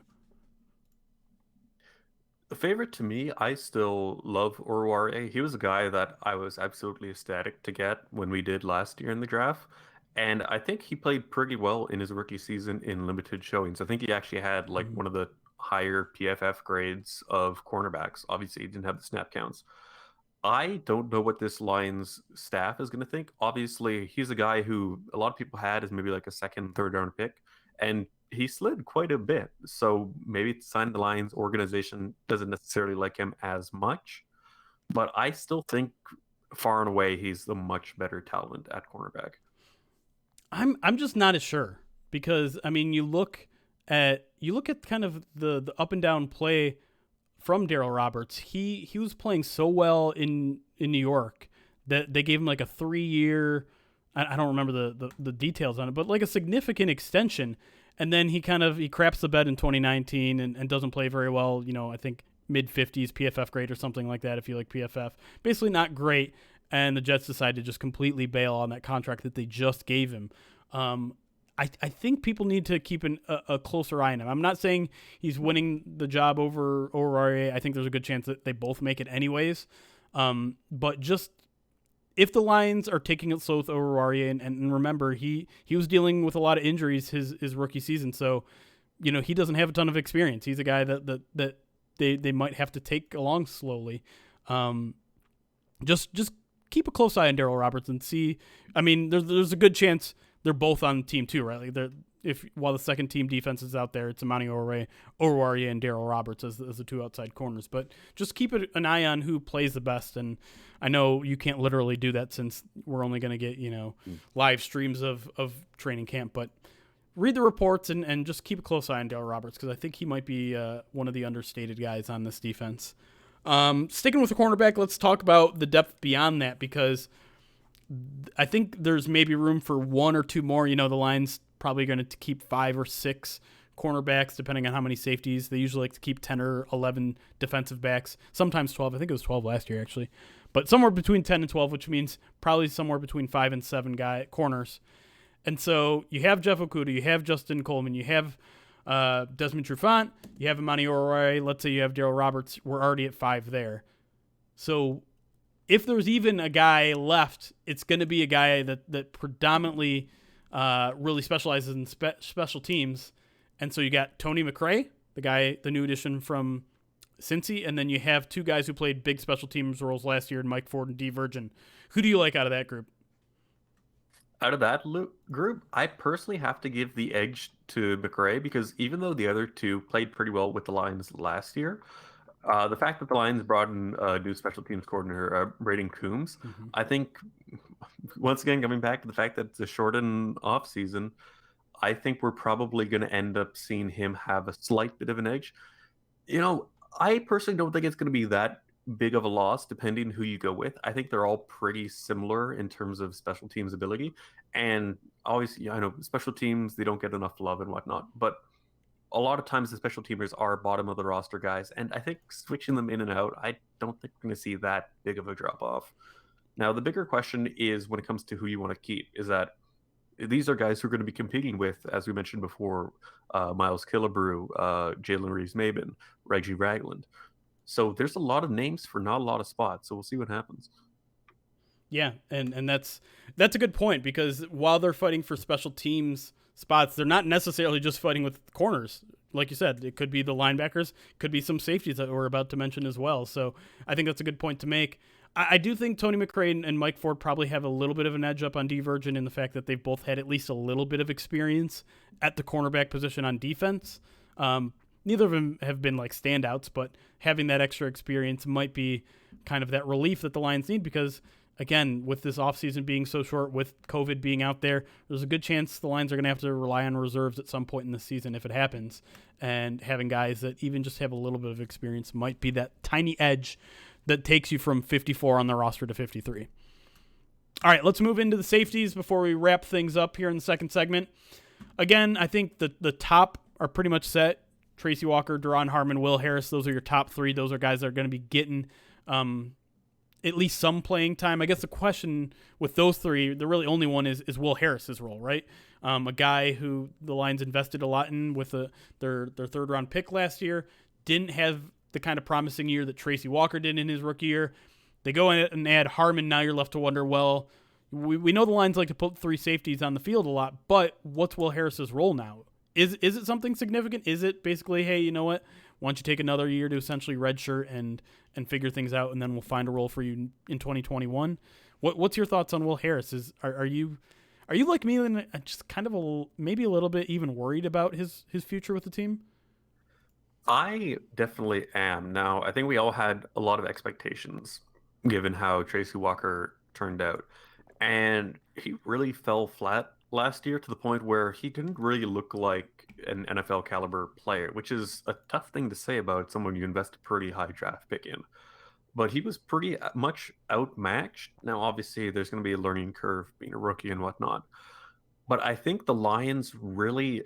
The favorite to me, I still love Orwarier. He was a guy that I was absolutely ecstatic to get when we did last year in the draft. And I think he played pretty well in his rookie season in limited showings. I think he actually had like one of the higher PFF grades of cornerbacks. Obviously, he didn't have the snap counts. I don't know what this Lions staff is going to think. Obviously, he's a guy who a lot of people had as maybe like a second, third round pick, and he slid quite a bit. So maybe it's a sign the Lions organization doesn't necessarily like him as much. But I still think far and away he's the much better talent at cornerback. I'm just not as sure, because I mean you look at kind of the up and down play from Daryl Roberts. He was playing so well in New York that they gave him like a 3-year, I don't remember the details on it, but like a significant extension. And then he craps the bed in 2019 and doesn't play very well. You know, I think mid-50s PFF grade or something like that if you like PFF. Basically not great. And the Jets decided to just completely bail on that contract that they just gave him. I think people need to keep a closer eye on him. I'm not saying he's winning the job over Orwarier. I think there's a good chance that they both make it anyways. But just if the Lions are taking it slow with Orwarier, and remember, he was dealing with a lot of injuries his rookie season, so you know he doesn't have a ton of experience. He's a guy that they might have to take along slowly. Just keep a close eye on Daryl Roberts and see. I mean, there's a good chance they're both on the team too, right? Like while the second team defense is out there, it's Amani Orwarier and Daryl Roberts as the 2 outside corners. But just keep an eye on who plays the best. And I know you can't literally do that since we're only going to get live streams of training camp, but read the reports and just keep a close eye on Daryl Roberts, because I think he might be one of the understated guys on this defense. Sticking with the cornerback, let's talk about the depth beyond that, because I think there's maybe room for 1 or 2 more. You know, the Lions probably going to keep 5 or 6 cornerbacks, depending on how many safeties. They usually like to keep 10 or 11 defensive backs, sometimes 12. I think it was 12 last year, actually. But somewhere between 10 and 12, which means probably somewhere between 5 and 7 corners. And so you have Jeff Okudah, you have Justin Coleman, you have Desmond Trufant, you have Amani Orwarier. Let's say you have Daryl Roberts. We're already at 5 there. So if there's even a guy left, it's going to be a guy that predominantly really specializes in special teams. And so you got Tony McRae, the new addition from Cincy, and then you have two guys who played big special teams roles last year, Mike Ford and D. Virgin. Who do you like out of that group? Out of that group, I personally have to give the edge to McRae because even though the other two played pretty well with the Lions last year, the fact that the Lions brought in a new special teams coordinator, Braden Coombs, I think, once again, coming back to the fact that it's a shortened off season, I think we're probably going to end up seeing him have a slight bit of an edge. I personally don't think it's going to be that big of a loss depending who you go with. I think they're all pretty similar in terms of special teams ability. And obviously, I know special teams, they don't get enough love and whatnot, but a lot of times the special teamers are bottom of the roster guys. And I think switching them in and out, I don't think we're going to see that big of a drop off. Now, the bigger question is when it comes to who you want to keep is that these are guys who are going to be competing with, as we mentioned before, Miles Killebrew, Jalen Reeves-Maybin, Reggie Ragland. So there's a lot of names for not a lot of spots. So we'll see what happens. Yeah, and that's a good point because while they're fighting for special teams spots, they're not necessarily just fighting with corners. Like you said, it could be the linebackers, could be some safeties that we're about to mention as well. So I think that's a good point to make. I do think Tony McRae and Mike Ford probably have a little bit of an edge up on D. Virgin in the fact that they've both had at least a little bit of experience at the cornerback position on defense. Neither of them have been like standouts, but having that extra experience might be kind of that relief that the Lions need because, again, with this offseason being so short, with COVID being out there, there's a good chance the Lions are going to have to rely on reserves at some point in the season if it happens. And having guys that even just have a little bit of experience might be that tiny edge that takes you from 54 on the roster to 53. All right, let's move into the safeties before we wrap things up here in the second segment. Again, I think the top are pretty much set. Tracy Walker, Doran Harmon, Will Harris, those are your top three. Those are guys that are going to be getting at least some playing time. I guess the question with those three, the really only one is Will Harris's role, right? A guy who the Lions invested a lot in with their third-round pick last year, didn't have the kind of promising year that Tracy Walker did in his rookie year. They go in and add Harmon. Now you're left to wonder, well, we know the Lions like to put three safeties on the field a lot, but what's Will Harris's role now? Is it something significant? Is it basically, hey, you know what? Why don't you take another year to essentially redshirt and figure things out, and then we'll find a role for you in 2021? What's your thoughts on Will Harris? Are you like me and just kind of maybe a little bit even worried about his future with the team? I definitely am. Now, I think we all had a lot of expectations given how Tracy Walker turned out. And he really fell flat last year to the point where he didn't really look like an NFL caliber player, which is a tough thing to say about someone you invest a pretty high draft pick in. But he was pretty much outmatched. Now, obviously, there's going to be a learning curve being a rookie and whatnot. But I think the Lions really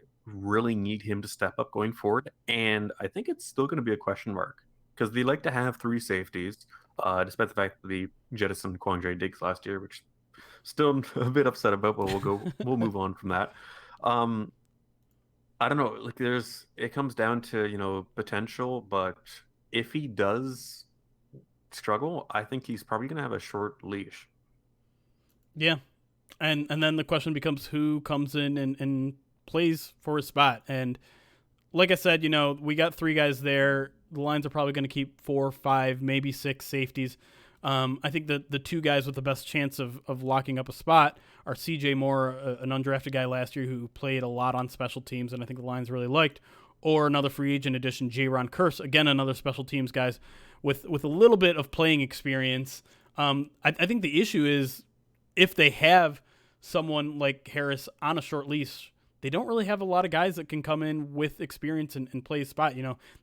need him to step up going forward. And I think it's still going to be a question mark because they like to have three safeties, despite the fact that they jettisoned Quandre Diggs last year, which still a bit upset about, but we'll move on from that. I don't know. Like it comes down to, potential, but if he does struggle, I think he's probably going to have a short leash. Yeah. And then the question becomes who comes in and plays for his spot. And like I said, we got three guys there. The Lions are probably going to keep 4, 5, maybe 6 safeties. I think that the two guys with the best chance of locking up a spot are C.J. Moore, an undrafted guy last year who played a lot on special teams, and I think the Lions really liked, or another free agent addition, Jaron Kearse, again, another special teams guys with a little bit of playing experience. I think the issue is if they have someone like Harris on a short leash, they don't really have a lot of guys that can come in with experience and play a spot.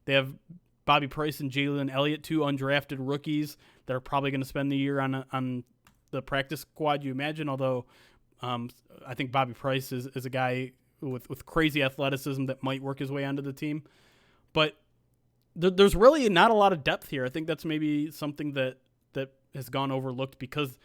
They have Bobby Price and Jalen Elliott, two undrafted rookies that are probably going to spend the year on the practice squad, you imagine, although I think Bobby Price is a guy with crazy athleticism that might work his way onto the team. But there's really not a lot of depth here. I think that's maybe something that has gone overlooked because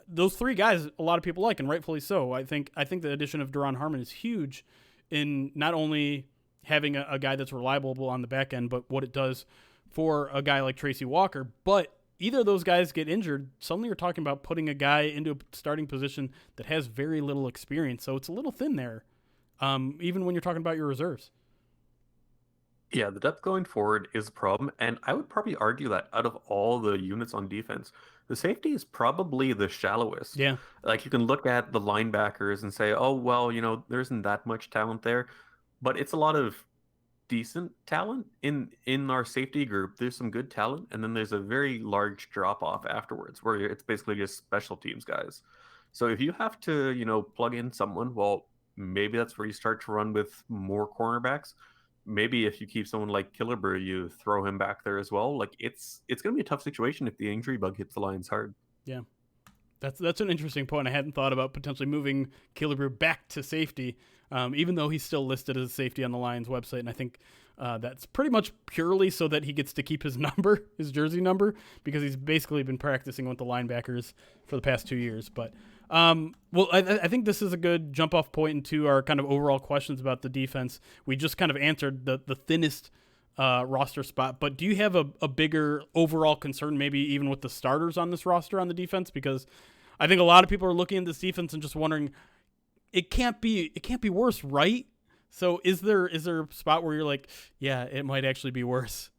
those three guys a lot of people like, and rightfully so. I think the addition of Doran Harmon is huge in not only having a guy that's reliable on the back end, but what it does for a guy like Tracy Walker. But either of those guys get injured, suddenly you're talking about putting a guy into a starting position that has very little experience. So it's a little thin there, even when you're talking about your reserves. Yeah, the depth going forward is a problem, and I would probably argue that out of all the units on defense, the safety is probably the shallowest. Yeah. Like you can look at the linebackers and say, "Oh, well, there isn't that much talent there," but it's a lot of decent talent in our safety group. There's some good talent, and then there's a very large drop off afterwards, where it's basically just special teams guys. So if you have to, plug in someone, well, maybe that's where you start to run with more cornerbacks. Maybe if you keep someone like Killebrew, you throw him back there as well. Like it's going to be a tough situation if the injury bug hits the Lions hard. Yeah. That's an interesting point. I hadn't thought about potentially moving Killebrew back to safety, even though he's still listed as a safety on the Lions website. And I think that's pretty much purely so that he gets to keep his number, his jersey number, because he's basically been practicing with the linebackers for the past 2 years. But I think this is a good jump-off point into our kind of overall questions about the defense. We just kind of answered the thinnest roster spot, but do you have a bigger overall concern, maybe even with the starters on this roster on the defense? Because I think a lot of people are looking at this defense and just wondering, it can't be worse, right? So is there a spot where you're like, yeah, it might actually be worse?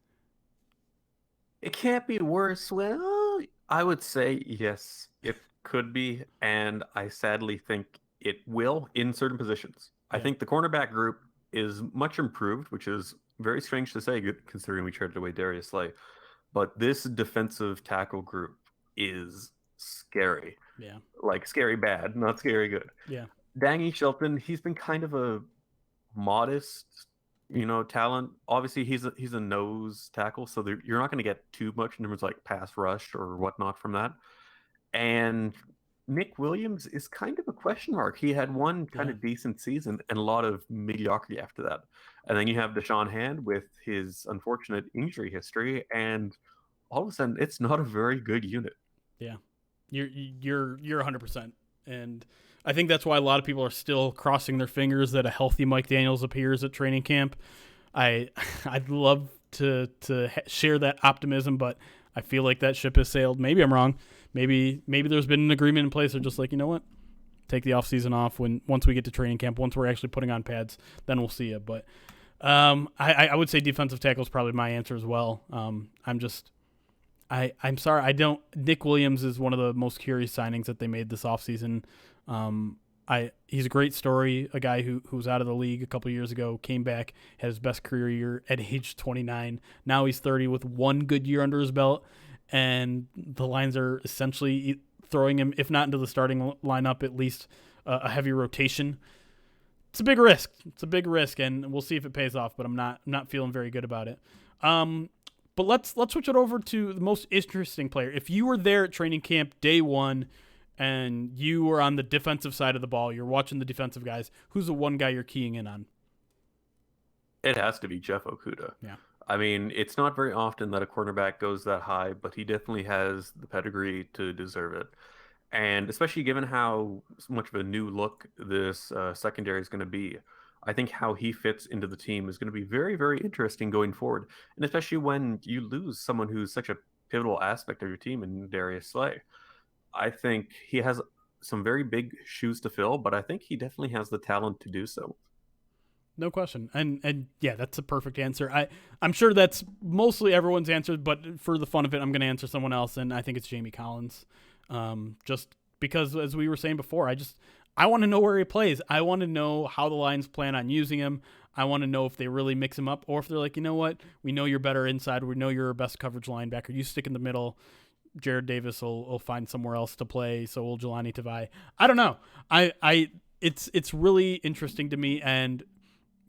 It can't be worse. Well, I would say yes, it could be, and I sadly think it will in certain positions. I think the cornerback group is much improved, which is very strange to say considering we traded away Darius Slay. But this defensive tackle group is scary. Yeah. Like scary bad, not scary good. Yeah. Danny Shelton, he's been kind of a modest, talent. Obviously, he's a nose tackle, so you're not going to get too much in terms of like pass rush or whatnot from that. And Nick Williams is kind of a question mark. He had one kind of decent season and a lot of mediocrity after that. And then you have Deshaun Hand with his unfortunate injury history, and all of a sudden, it's not a very good unit. Yeah, you're 100%, and I think that's why a lot of people are still crossing their fingers that a healthy Mike Daniels appears at training camp. I'd love to share that optimism, but I feel like that ship has sailed. Maybe I'm wrong. Maybe there's been an agreement in place. They're just like, you know what? Take the offseason off once we get to training camp, once we're actually putting on pads, then we'll see you. But I would say defensive tackle is probably my answer as well. I'm sorry. Nick Williams is one of the most curious signings that they made this offseason. He's a great story, a guy who was out of the league a couple years ago, came back, had his best career year at age 29. Now he's 30 with one good year under his belt, and the Lions are essentially throwing him, if not into the starting lineup, at least a heavy rotation. It's a big risk, and we'll see if it pays off, but I'm not feeling very good about it. But let's switch it over to the most interesting player. If you were there at training camp day one and you were on the defensive side of the ball, you're watching the defensive guys, who's the one guy you're keying in on? It has to be Jeff Okudah. Yeah. I mean, it's not very often that a cornerback goes that high, but he definitely has the pedigree to deserve it. And especially given how much of a new look this secondary is going to be, I think how he fits into the team is going to be very, very interesting going forward. And especially when you lose someone who's such a pivotal aspect of your team in Darius Slay. I think he has some very big shoes to fill, but I think he definitely has the talent to do so. No question. And yeah, that's a perfect answer. I'm sure that's mostly everyone's answer, but for the fun of it, I'm going to answer someone else, and I think it's Jamie Collins. Just because, as we were saying before, I want to know where he plays. I want to know how the Lions plan on using him. I want to know if they really mix him up, or if they're like, you know what, we know you're better inside. We know you're our best coverage linebacker. You stick in the middle. Jared Davis will find somewhere else to play. So will Jelani Tavai. I don't know. It's really interesting to me, and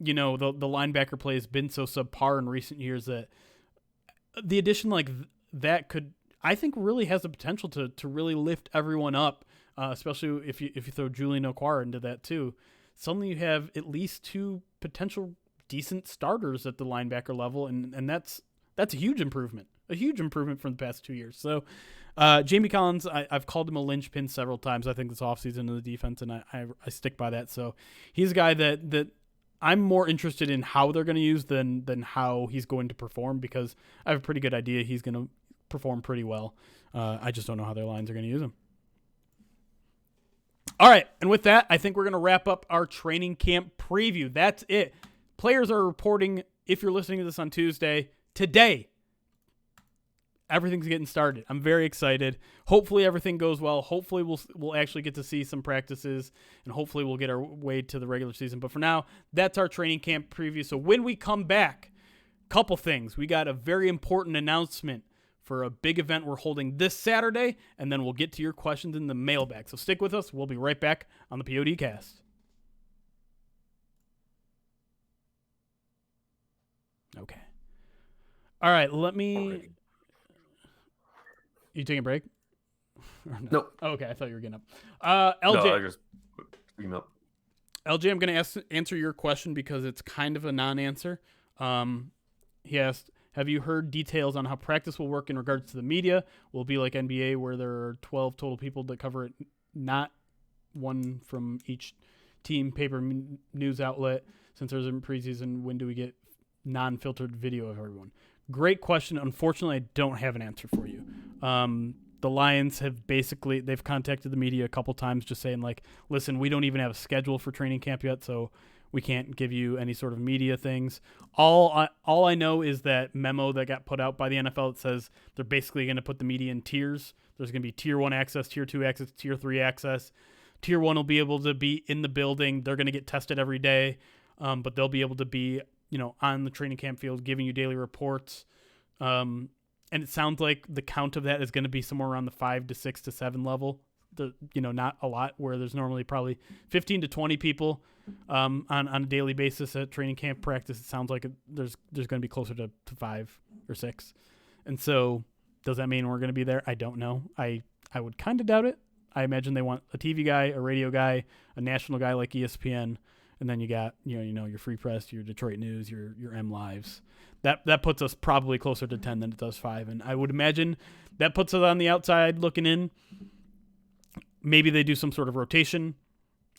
the linebacker play has been so subpar in recent years that the addition like that could, I think, really has the potential to really lift everyone up, especially if you throw Julian Okwara into that too. Suddenly you have at least two potential decent starters at the linebacker level, and that's a huge improvement. A huge improvement from the past 2 years. So Jamie Collins, I've called him a linchpin several times, I think, this offseason in the defense, and I stick by that. So he's a guy that I'm more interested in how they're going to use than how he's going to perform, because I have a pretty good idea he's going to perform pretty well. I just don't know how their lines are going to use them. All right, and with that, I think we're going to wrap up our training camp preview. That's it. Players are reporting, if you're listening to this on Tuesday, today. Everything's getting started. I'm very excited. Hopefully everything goes well. Hopefully we'll actually get to see some practices, and hopefully we'll get our way to the regular season. But for now, that's our training camp preview. So when we come back, couple things. We got a very important announcement for a big event we're holding this Saturday, and then we'll get to your questions in the mailbag. So stick with us. We'll be right back on the PODcast. Okay. All right, let me... You taking a break? No. Nope. Oh, okay, I thought you were getting up. LJ. No, I just clean up. LJ, I'm going to answer your question because it's kind of a non-answer. He asked, have you heard details on how practice will work in regards to the media? Will it be like NBA where there are 12 total people that cover it, not one from each team, paper, news outlet? Since there's a preseason, when do we get non-filtered video of everyone? Great question. Unfortunately, I don't have an answer for you. The Lions have they've contacted the media a couple times just saying, like, listen, we don't even have a schedule for training camp yet, so we can't give you any sort of media things. All I know is that memo that got put out by the NFL that says they're basically going to put the media in tiers. There's going to be tier 1 access, tier 2 access, tier 3 access. Tier 1 will be able to be in the building. They're going to get tested every day, but they'll be able to be on the training camp field, giving you daily reports. And it sounds like the count of that is going to be somewhere around the 5 to 6 to 7 level. Not a lot, where there's normally probably 15 to 20 people on a daily basis at training camp practice. It sounds like there's going to be closer to 5 or 6. And so does that mean we're going to be there? I don't know. I would kind of doubt it. I imagine they want a TV guy, a radio guy, a national guy like ESPN. And then you got, your Free Press, your Detroit News, your M Lives. That puts us probably closer to 10 than it does 5. And I would imagine that puts us on the outside looking in. Maybe they do some sort of rotation.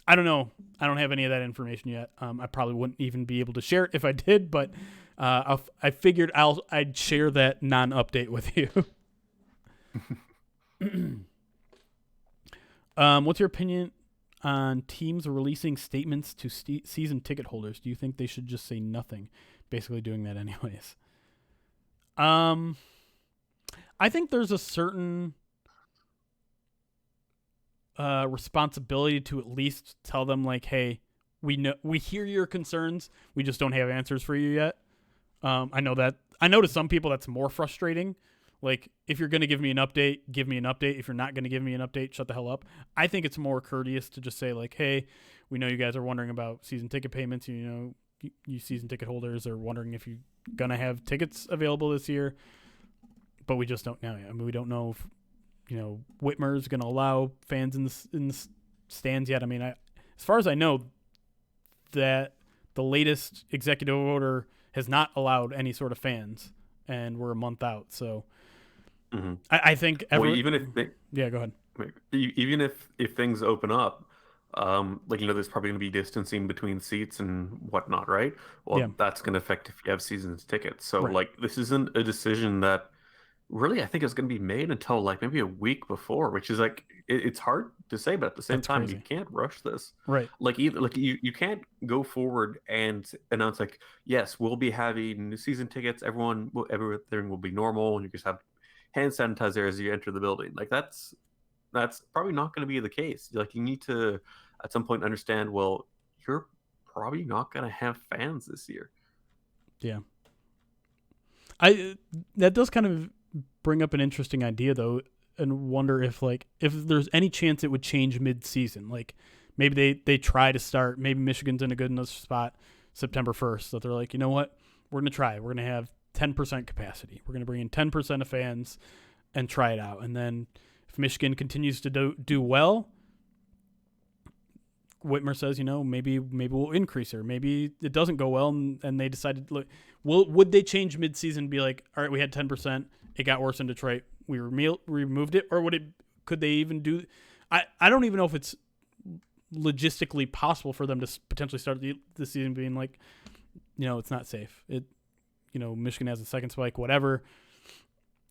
I don't know. I don't have any of that information yet. I probably wouldn't even be able to share it if I did, but I figured I'd share that non-update with you. What's your opinion on teams releasing statements to season ticket holders? Do you think they should just say nothing? Basically doing that anyways. I think there's a certain responsibility to at least tell them, like, hey, we hear your concerns. We just don't have answers for you yet. I know to some people that's more frustrating. Like, if you're going to give me an update, give me an update. If you're not going to give me an update, shut the hell up. I think it's more courteous to just say, like, hey, we know you guys are wondering about season ticket payments. You season ticket holders are wondering if you're going to have tickets available this year. But we just don't know yet. I mean, we don't know if, Whitmer's going to allow fans in the stands yet. I mean, as far as I know, that the latest executive order has not allowed any sort of fans, and we're a month out. So mm-hmm. I think go ahead. Even if things open up, there's probably going to be distancing between seats and whatnot, right? Well, yeah. That's going to affect if you have season tickets. So right. This isn't a decision that really I think is going to be made until maybe a week before, which is it's hard to say, but at the same time, crazy. You can't rush this. Right. You can't go forward and announce yes, we'll be having season tickets. Everything will be normal, and you just have hand sanitizer as you enter the building. That's probably not going to be the case. You need to at some point understand, well, you're probably not going to have fans this year. Yeah. That does kind of bring up an interesting idea, though, and wonder if there's any chance it would change mid-season. Maybe they try to start. Maybe Michigan's in a good enough spot September 1st that they're like, you know what, we're going to try. We're going to have 10% capacity. We're going to bring in 10% of fans and try it out. And then if Michigan continues to do well, Whitmer says, maybe we'll increase her. Maybe it doesn't go well, and they decided, would they change mid-season and be like, all right, we had 10%, it got worse in Detroit, we removed it, or could they even do? I don't even know if it's logistically possible for them to potentially start the season being it's not safe. Michigan has a second spike, whatever,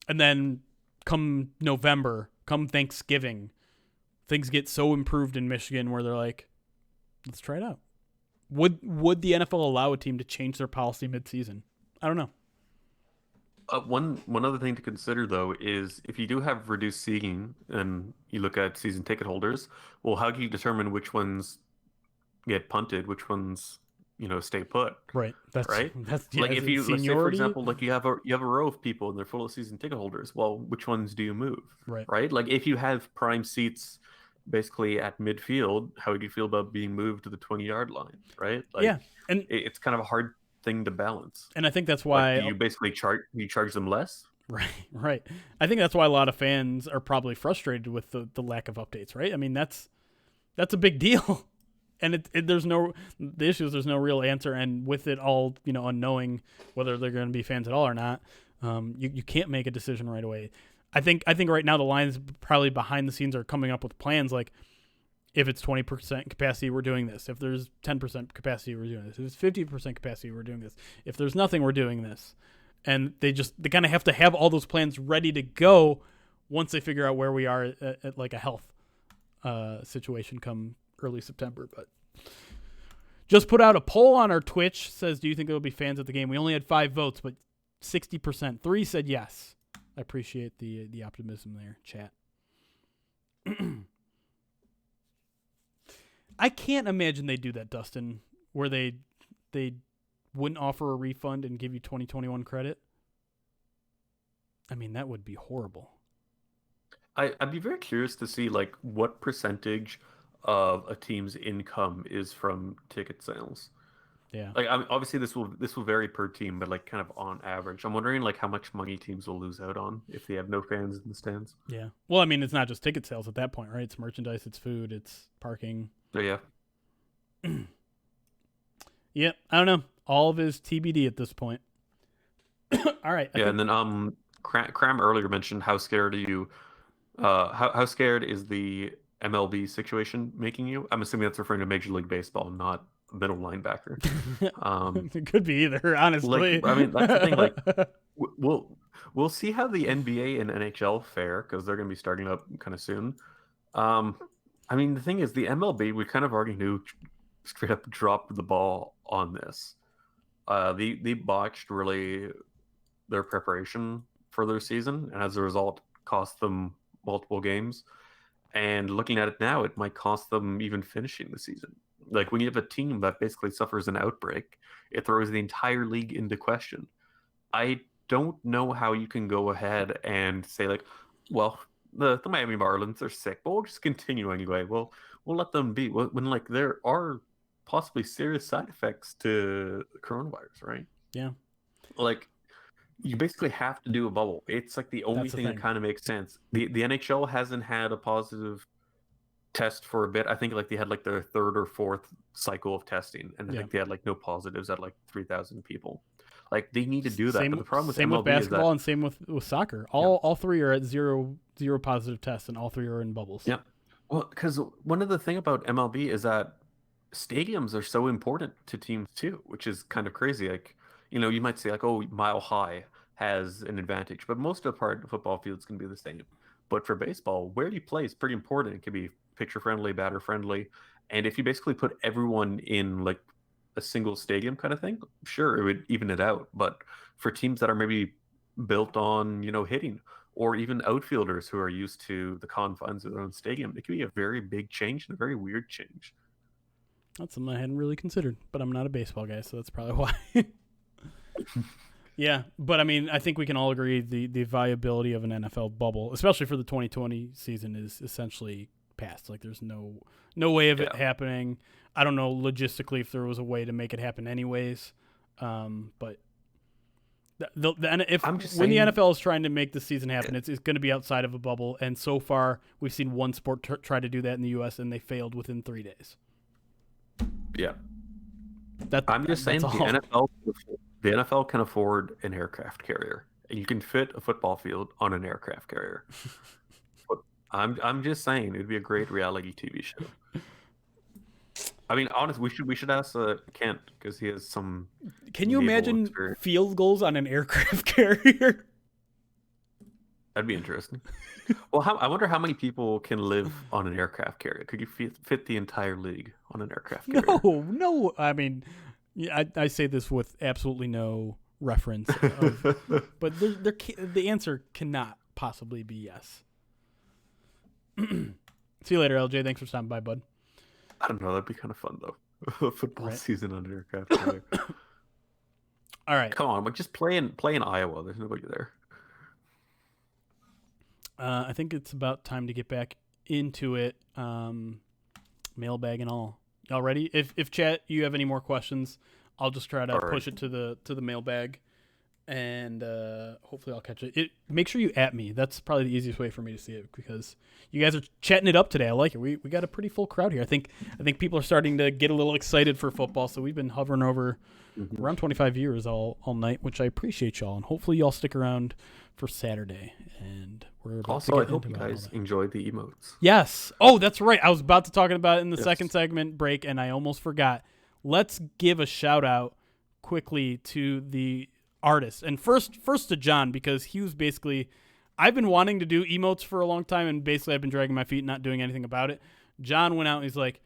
and then come November, come Thanksgiving, things get so improved in Michigan where they're like, let's try it out. Would the NFL allow a team to change their policy midseason? I don't know. One other thing to consider though is if you do have reduced seating and you look at season ticket holders, well, how do you determine which ones get punted, which ones stay put? Right. That's Like if you let's say for seniority. example, like you have a row of people and they're full of season ticket holders. Well, which ones do you move? Right. Right. Like if you have prime seats basically at midfield, how would you feel about being moved to the 20-yard line? Right. Like, yeah, and it's kind of a hard thing to balance. And I think that's why like, do you basically charge them less. Right. I think that's why a lot of fans are probably frustrated with the lack of updates, right? I mean, that's a big deal. And there's no real answer. And with it all, unknowing whether they're going to be fans at all or not, you can't make a decision right away. I think right now the Lions probably behind the scenes are coming up with plans like, if it's 20% capacity, we're doing this. If there's 10% capacity, we're doing this. If it's 50% capacity, we're doing this. If there's nothing, we're doing this. And they kind of have to have all those plans ready to go once they figure out where we are at like a health situation come early September. But just put out a poll on our Twitch, says, do you think there will be fans at the game? We only had 5 votes, but 60%. 3 said yes. I appreciate the optimism there, chat. I can't imagine they do that, Dustin, where they wouldn't offer a refund and give you 2021 credit. I mean, that would be horrible. I'd be very curious to see like what percentage of a team's income is from ticket sales. Yeah. Like obviously this will vary per team, but like kind of on average, I'm wondering like how much money teams will lose out on if they have no fans in the stands. Yeah. Well, I mean, it's not just ticket sales at that point, right? It's merchandise, it's food, it's parking. So yeah. Yeah, I don't know. All of it is TBD at this point. All right. And then Cram earlier mentioned how scared are you? How scared is the MLB situation making you? I'm assuming that's referring to Major League Baseball, not middle linebacker. It could be either, honestly. Like, I mean, that's the thing. Like, we'll see how the NBA and NHL fare because they're going to be starting up kind of soon. I mean, the thing is, the MLB, we kind of already knew straight up dropped the ball on this. They botched really their preparation for their season, and as a result, cost them multiple games. And looking at it now, it might cost them even finishing the season. Like when you have a team that basically suffers an outbreak, it throws the entire league into question. I don't know how you can go ahead and say like, well, the Miami Marlins are sick, but we'll just continue anyway. We'll let them be. When like there are possibly serious side effects to coronavirus, right? Yeah. Like you basically have to do a bubble. It's like the only thing that kind of makes sense. The NHL hasn't had a positive test for a bit. I think like they had like their 3rd or 4th cycle of testing, and I think they had like no positives at like 3,000 people. Like they need to do that. But the problem with same MLB with basketball is that, and same with soccer. All 3 are at zero positive tests, and all 3 are in bubbles. Yeah. Well, because one of the thing about MLB is that stadiums are so important to teams too, which is kind of crazy. Like, you might say like, oh, Mile High has an advantage, but most of the part of football fields can be the same. But for baseball, where you play is pretty important. It can be pitcher friendly, batter friendly, and if you basically put everyone in like a single stadium kind of thing, sure, it would even it out. But for teams that are maybe built on hitting, or even outfielders who are used to the confines of their own stadium, it can be a very big change and a very weird change. That's something I hadn't really considered, but I'm not a baseball guy, so that's probably why. Yeah, but I mean, I think we can all agree the viability of an NFL bubble, especially for the 2020 season, is essentially past. Like, there's no way of it happening. I don't know logistically if there was a way to make it happen anyways, but when the NFL is trying to make the season happen, it's going to be outside of a bubble, and so far we've seen one sport try to do that in the U.S., and they failed within 3 days. Yeah. I'm just saying the NFL can afford an aircraft carrier. You can fit a football field on an aircraft carrier. But I'm just saying it'd be a great reality TV show. I mean, honestly, we should ask Kent because he has some. Can you imagine field goals on an aircraft carrier? That'd be interesting. Well, I wonder how many people can live on an aircraft carrier. Could you fit the entire league on an aircraft carrier? No. I mean, yeah, I say this with absolutely no reference, but the answer cannot possibly be yes. See you later, LJ. Thanks for stopping by, bud. I don't know. That'd be kind of fun though. Football season on an aircraft carrier. All right. Come on, but just play in Iowa. There's nobody there. I think it's about time to get back into it. Mailbag and all. Y'all ready? If chat, you have any more questions, I'll just try to push it to the mailbag, and hopefully I'll catch it. Make sure you at me. That's probably the easiest way for me to see it because you guys are chatting it up today. I like it. We got a pretty full crowd here. I think people are starting to get a little excited for football. So we've been hovering over around 25 viewers all night, which I appreciate y'all, and hopefully y'all stick around for Saturday. And we're about also, to I get hope you into guys enjoyed the emotes. Yes. Oh, that's right. I was about to talk about it in the second segment break, and I almost forgot. Let's give a shout out quickly to the artist, and first to John, because he was basically, I've been wanting to do emotes for a long time, and basically I've been dragging my feet, not doing anything about it. John went out and he's like,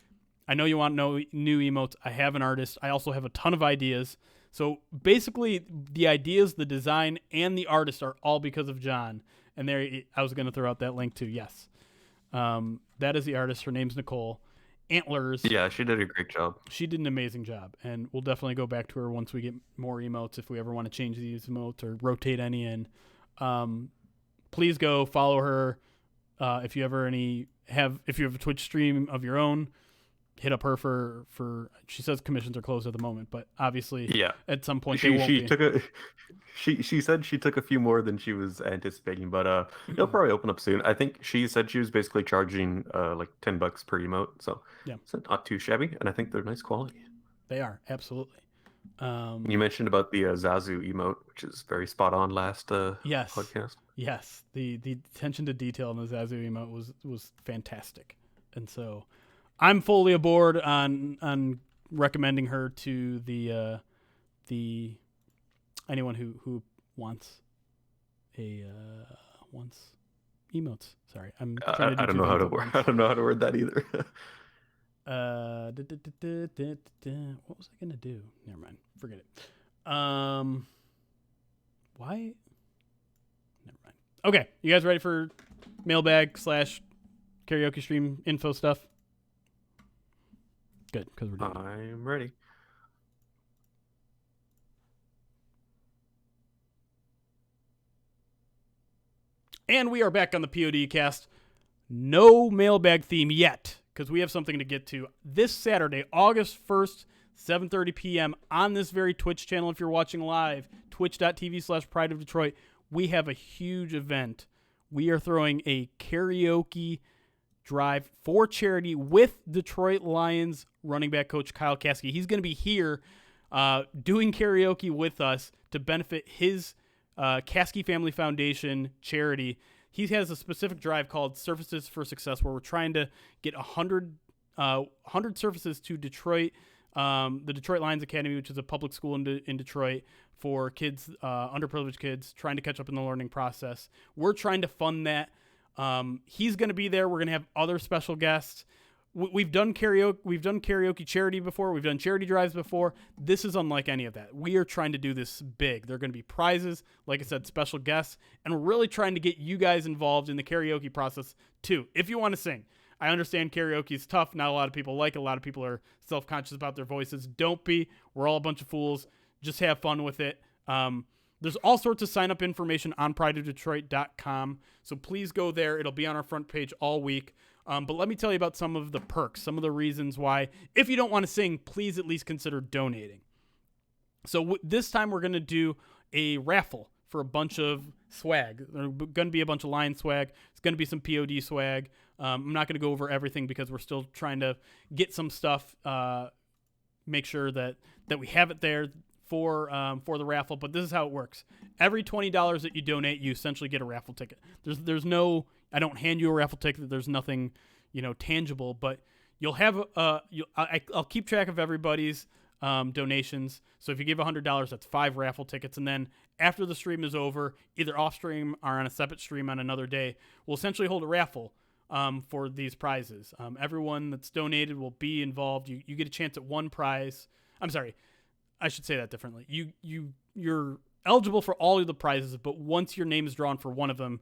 I know you want new emotes. I have an artist. I also have a ton of ideas. So basically, the ideas, the design, and the artist are all because of John. And there, I was going to throw out that link too. Yes, that is the artist. Her name's Nicole. Antlers. Yeah, she did a great job. She did an amazing job, and we'll definitely go back to her once we get more emotes if we ever want to change these emotes or rotate any in. Please go follow her. If you ever if you have a Twitch stream of your own, hit up her for. She says commissions are closed at the moment, but obviously, at some point they won't be. She said she took a few more than she was anticipating, but it'll probably open up soon. I think she said she was basically charging like $10 per emote, so it's not too shabby, and I think they're nice quality. They are, absolutely. You mentioned about the Zazu emote, which is very spot on last podcast. Yes, the attention to detail in the Zazu emote was fantastic, and so I'm fully aboard on recommending her to the anyone who wants emotes. Sorry, I'm trying to I don't know how to word. I don't know how to word that either. What was I gonna do? Never mind. Forget it. Why? Never mind. Okay, you guys ready for mailbag / karaoke stream info stuff? Good, because we're doing I'm ready. And we are back on the POD cast. No mailbag theme yet, because we have something to get to. This Saturday, August 1st, 7:30 p.m. on this very Twitch channel, if you're watching live, twitch.tv/Pride of Detroit, we have a huge event. We are throwing a karaoke drive for charity with Detroit Lions running back coach Kyle Caskey. He's going to be here doing karaoke with us to benefit his Caskey Family Foundation charity. He has a specific drive called Surfaces for Success, where we're trying to get 100 surfaces to Detroit, the Detroit Lions Academy, which is a public school in Detroit for kids, underprivileged kids, trying to catch up in the learning process. We're trying to fund that. He's going to be there. We're going to have other special guests. We've done karaoke. We've done karaoke charity before. We've done charity drives before. This is unlike any of that. We are trying to do this big. There are going to be prizes, like I said, special guests, and we're really trying to get you guys involved in the karaoke process too. If you want to sing, I understand karaoke is tough. Not a lot of people like it. A lot of people are self-conscious about their voices. Don't be. We're all a bunch of fools. Just have fun with it. There's all sorts of sign-up information on prideofdetroit.com, so please go there. It'll be on our front page all week. But let me tell you about some of the perks, some of the reasons why, if you don't want to sing, please at least consider donating. So this time we're going to do a raffle for a bunch of swag. There's going to be a bunch of Lion swag. It's going to be some POD swag. I'm not going to go over everything because we're still trying to get some stuff, make sure that we have it there for the raffle. But this is how it works. Every $20 that you donate, you essentially get a raffle ticket. There's no, I don't hand you a raffle ticket. There's nothing, tangible, but you'll have I'll keep track of everybody's. donations. So if you give $100, that's 5 raffle tickets. And then after the stream is over, either off stream or on a separate stream on another day, we'll essentially hold a raffle for these prizes. Everyone that's donated will be involved. You get a chance at one prize. I'm sorry, I should say that differently. You're eligible for all of the prizes, but once your name is drawn for one of them,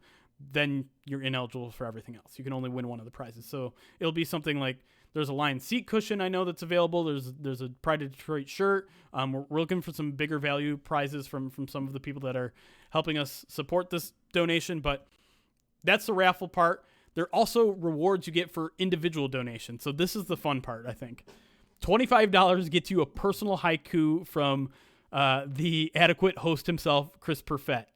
then you're ineligible for everything else. You can only win one of the prizes. So it'll be something like there's a Lion seat cushion I know that's available. There's a Pride of Detroit shirt. We're looking for some bigger value prizes from some of the people that are helping us support this donation, but that's the raffle part. There are also rewards you get for individual donations. So this is the fun part, I think. $25 gets you a personal haiku from the adequate host himself, Chris Perfett.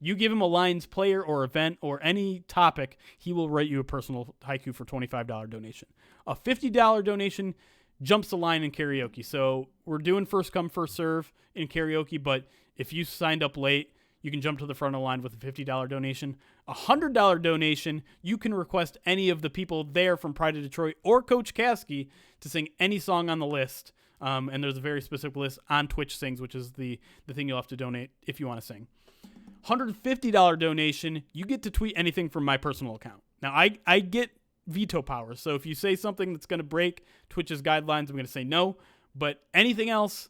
You give him a Lions player or event or any topic, he will write you a personal haiku for $25 donation. A $50 donation jumps the line in karaoke. So we're doing first come, first serve in karaoke, but if you signed up late, you can jump to the front of the line with a $50 donation. A $100 donation, you can request any of the people there from Pride of Detroit or Coach Caskey to sing any song on the list. And there's a very specific list on Twitch Sings, which is the thing you'll have to donate if you want to sing. $150 donation, you get to tweet anything from my personal account. Now, I get veto power, so if you say something that's going to break Twitch's guidelines, I'm going to say no. But anything else,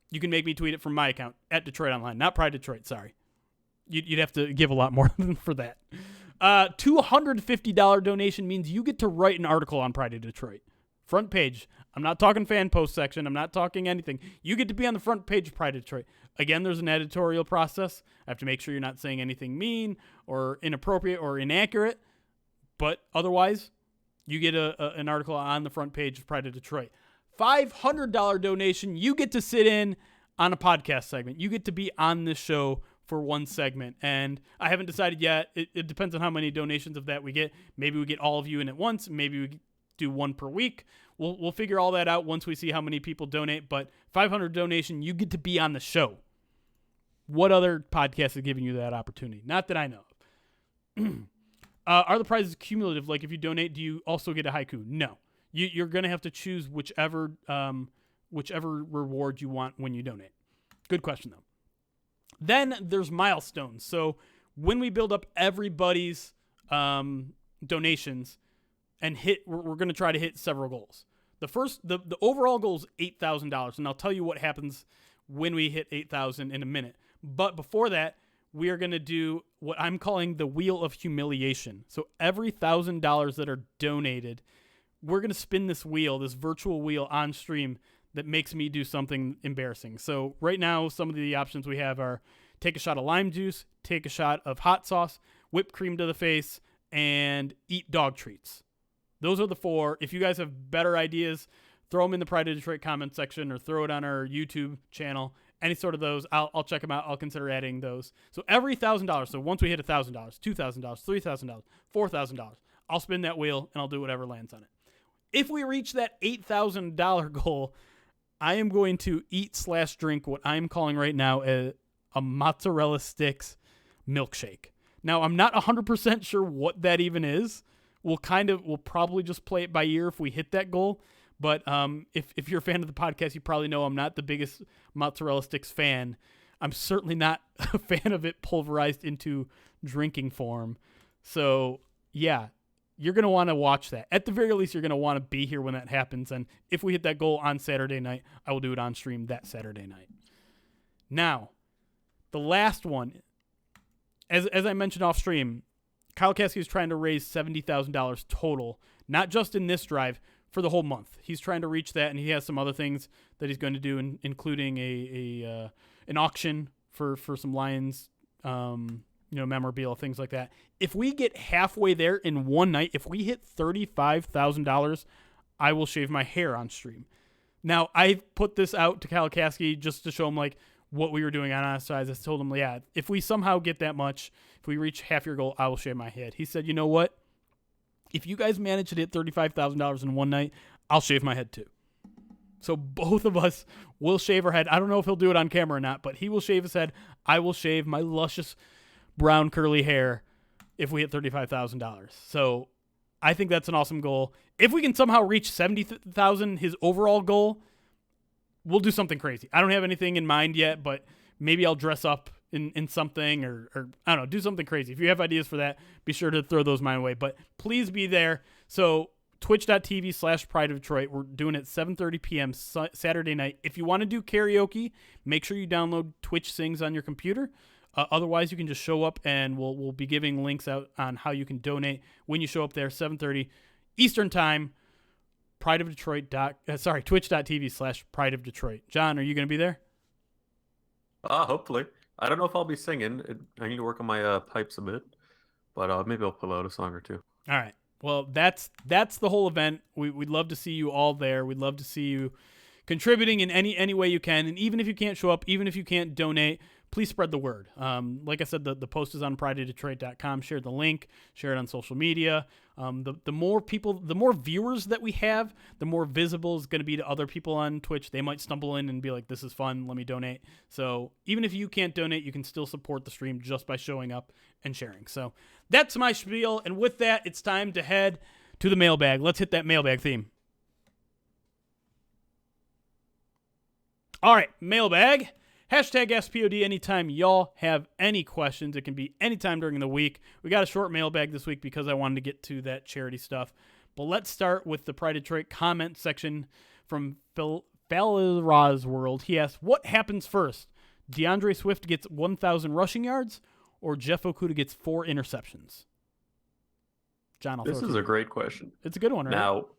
you can make me tweet it from my account, at Detroit Online. Not Pride Detroit, sorry. You'd have to give a lot more for that. $250 donation means you get to write an article on Pride of Detroit. Front page. I'm not talking fan post section. I'm not talking anything. You get to be on the front page of Pride of Detroit. Again, there's an editorial process. I have to make sure you're not saying anything mean or inappropriate or inaccurate. But otherwise, you get an article on the front page of Pride of Detroit. $500 donation, you get to sit in on a podcast segment. You get to be on this show for one segment. And I haven't decided yet. It depends on how many donations of that we get. Maybe we get all of you in at once. Maybe we do one per week. We'll figure all that out once we see how many people donate. But 500 donation, you get to be on the show. What other podcast is giving you that opportunity? Not that I know of. Are the prizes cumulative? Like if you donate, do you also get a haiku? No. You're going to have to choose whichever reward you want when you donate. Good question, though. Then there's milestones. So when we build up everybody's donations and we're going to try to hit several goals. The overall goal is $8,000, and I'll tell you what happens when we hit 8,000 in a minute. But before that, we are going to do what I'm calling the Wheel of Humiliation. So every $1,000 that are donated, we're going to spin this wheel, this virtual wheel on stream that makes me do something embarrassing. So right now, some of the options we have are take a shot of lime juice, take a shot of hot sauce, whipped cream to the face, and eat dog treats. Those are the 4. If you guys have better ideas, throw them in the Pride of Detroit comment section or throw it on our YouTube channel. Any sort of those, I'll check them out. I'll consider adding those. So every $1,000, so once we hit $1,000, $2,000, $3,000, $4,000, I'll spin that wheel and I'll do whatever lands on it. If we reach that $8,000 goal, I am going to eat/drink what I'm calling right now a mozzarella sticks milkshake. Now, I'm not 100% sure what that even is. We'll probably just play it by ear if we hit that goal. But if you're a fan of the podcast, you probably know I'm not the biggest mozzarella sticks fan. I'm certainly not a fan of it pulverized into drinking form. So, yeah, you're going to want to watch that. At the very least, you're going to want to be here when that happens. And if we hit that goal on Saturday night, I will do it on stream that Saturday night. Now, the last one, as I mentioned off stream, Kyle Caskey is trying to raise $70,000 total, not just in this drive, for the whole month. He's trying to reach that, and he has some other things that he's going to do, including an auction for some Lions, memorabilia, things like that. If we get halfway there in one night, if we hit $35,000, I will shave my hair on stream. Now, I put this out to Kyle Caskey just to show him like what we were doing on our sides. I told him, yeah, if we somehow get that much, if we reach half your goal, I will shave my head. He said, you know what? If you guys manage to hit $35,000 in one night, I'll shave my head too. So both of us will shave our head. I don't know if he'll do it on camera or not, but he will shave his head. I will shave my luscious brown curly hair if we hit $35,000. So I think that's an awesome goal. If we can somehow reach $70,000, his overall goal, we'll do something crazy. I don't have anything in mind yet, but maybe I'll dress up in something or I don't know, do something crazy. If you have ideas for that, be sure to throw those my way. But please be there. So twitch.tv/Pride of Detroit. We're doing it 7:30 p.m. Saturday night. If you want to do karaoke, make sure you download Twitch Sings on your computer. Otherwise, you can just show up, and we'll be giving links out on how you can donate when you show up there. 7:30 Eastern Time. Twitch.tv/Pride of Detroit. John, are you going to be there? Hopefully. I don't know if I'll be singing. I need to work on my pipes a bit, but maybe I'll pull out a song or two. All right. Well, that's the whole event. We'd love to see you all there. We'd love to see you contributing in any way you can. And even if you can't show up, even if you can't donate, please spread the word. Like I said, the post is on prideofdetroit.com. Share the link. Share it on social media. The more people, the more viewers that we have, the more visible is going to be to other people on Twitch. They might stumble in and be like, this is fun, let me donate. So even if you can't donate, you can still support the stream just by showing up and sharing. So that's my spiel. And with that, it's time to head to the mailbag. Let's hit that mailbag theme. All right, mailbag. Hashtag SPOD anytime y'all have any questions. It can be anytime during the week. We got a short mailbag this week because I wanted to get to that charity stuff. But let's start with the Pride Detroit comment section from Falara's World. He asked, what happens first? DeAndre Swift gets 1,000 rushing yards or Jeff Okudah gets 4 interceptions? John, this is a great question. It's a good one, right? Now,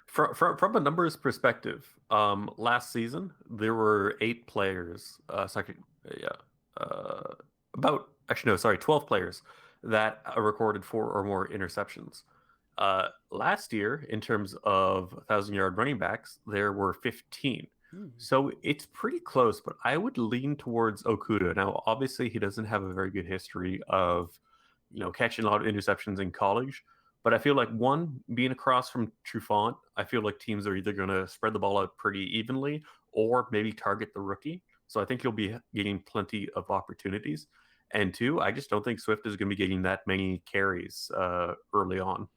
from a numbers perspective, last season there were 8 players. 12 players that recorded 4 or more interceptions. Last year, in terms of 1,000-yard running backs, there were 15. So it's pretty close, but I would lean towards Okudah. Now, obviously, he doesn't have a very good history of, catching a lot of interceptions in college. But I feel like, one, being across from Trufant, I feel like teams are either going to spread the ball out pretty evenly or maybe target the rookie. So I think he'll be getting plenty of opportunities. And 2, I just don't think Swift is going to be getting that many carries early on.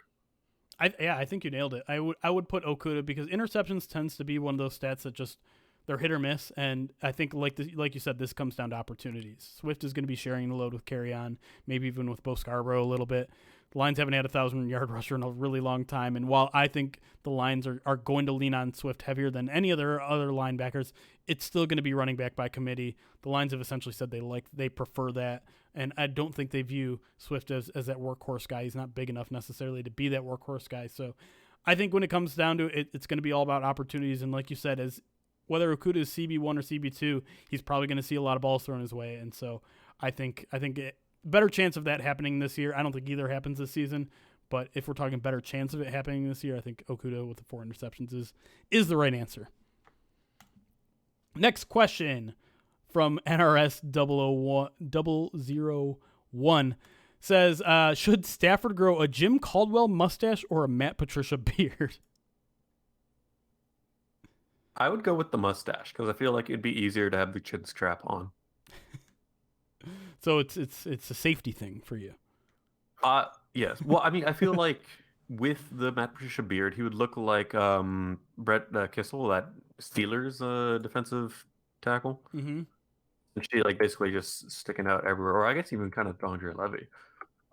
I think you nailed it. I would put Okudah because interceptions tends to be one of those stats that just they're hit or miss, and I think like you said, this comes down to opportunities. Swift is going to be sharing the load with Carry-On, maybe even with Bo Scarborough a little bit. The Lions haven't had a 1,000-yard rusher in a really long time, and while I think the Lions are going to lean on Swift heavier than any other linebackers, it's still going to be running back by committee. The Lions have essentially said they prefer that, and I don't think they view Swift as that workhorse guy. He's not big enough necessarily to be that workhorse guy. So I think when it comes down to it, it's going to be all about opportunities, and like you said, as whether Okudah is CB1 or CB2, he's probably going to see a lot of balls thrown his way, and so I think better chance of that happening this year. I don't think either happens this season, but if we're talking better chance of it happening this year, I think Okudah with the 4 interceptions is the right answer. Next question from NRS 001 says, should Stafford grow a Jim Caldwell mustache or a Matt Patricia beard? I would go with the mustache because I feel like it'd be easier to have the chin strap on. So it's a safety thing for you. Yes. Well, I mean, I feel like with the Matt Patricia beard, he would look like Brett Kissel, that Steelers defensive tackle. Mm-hmm. And she basically just sticking out everywhere. Or I guess even kind of Andre Levy.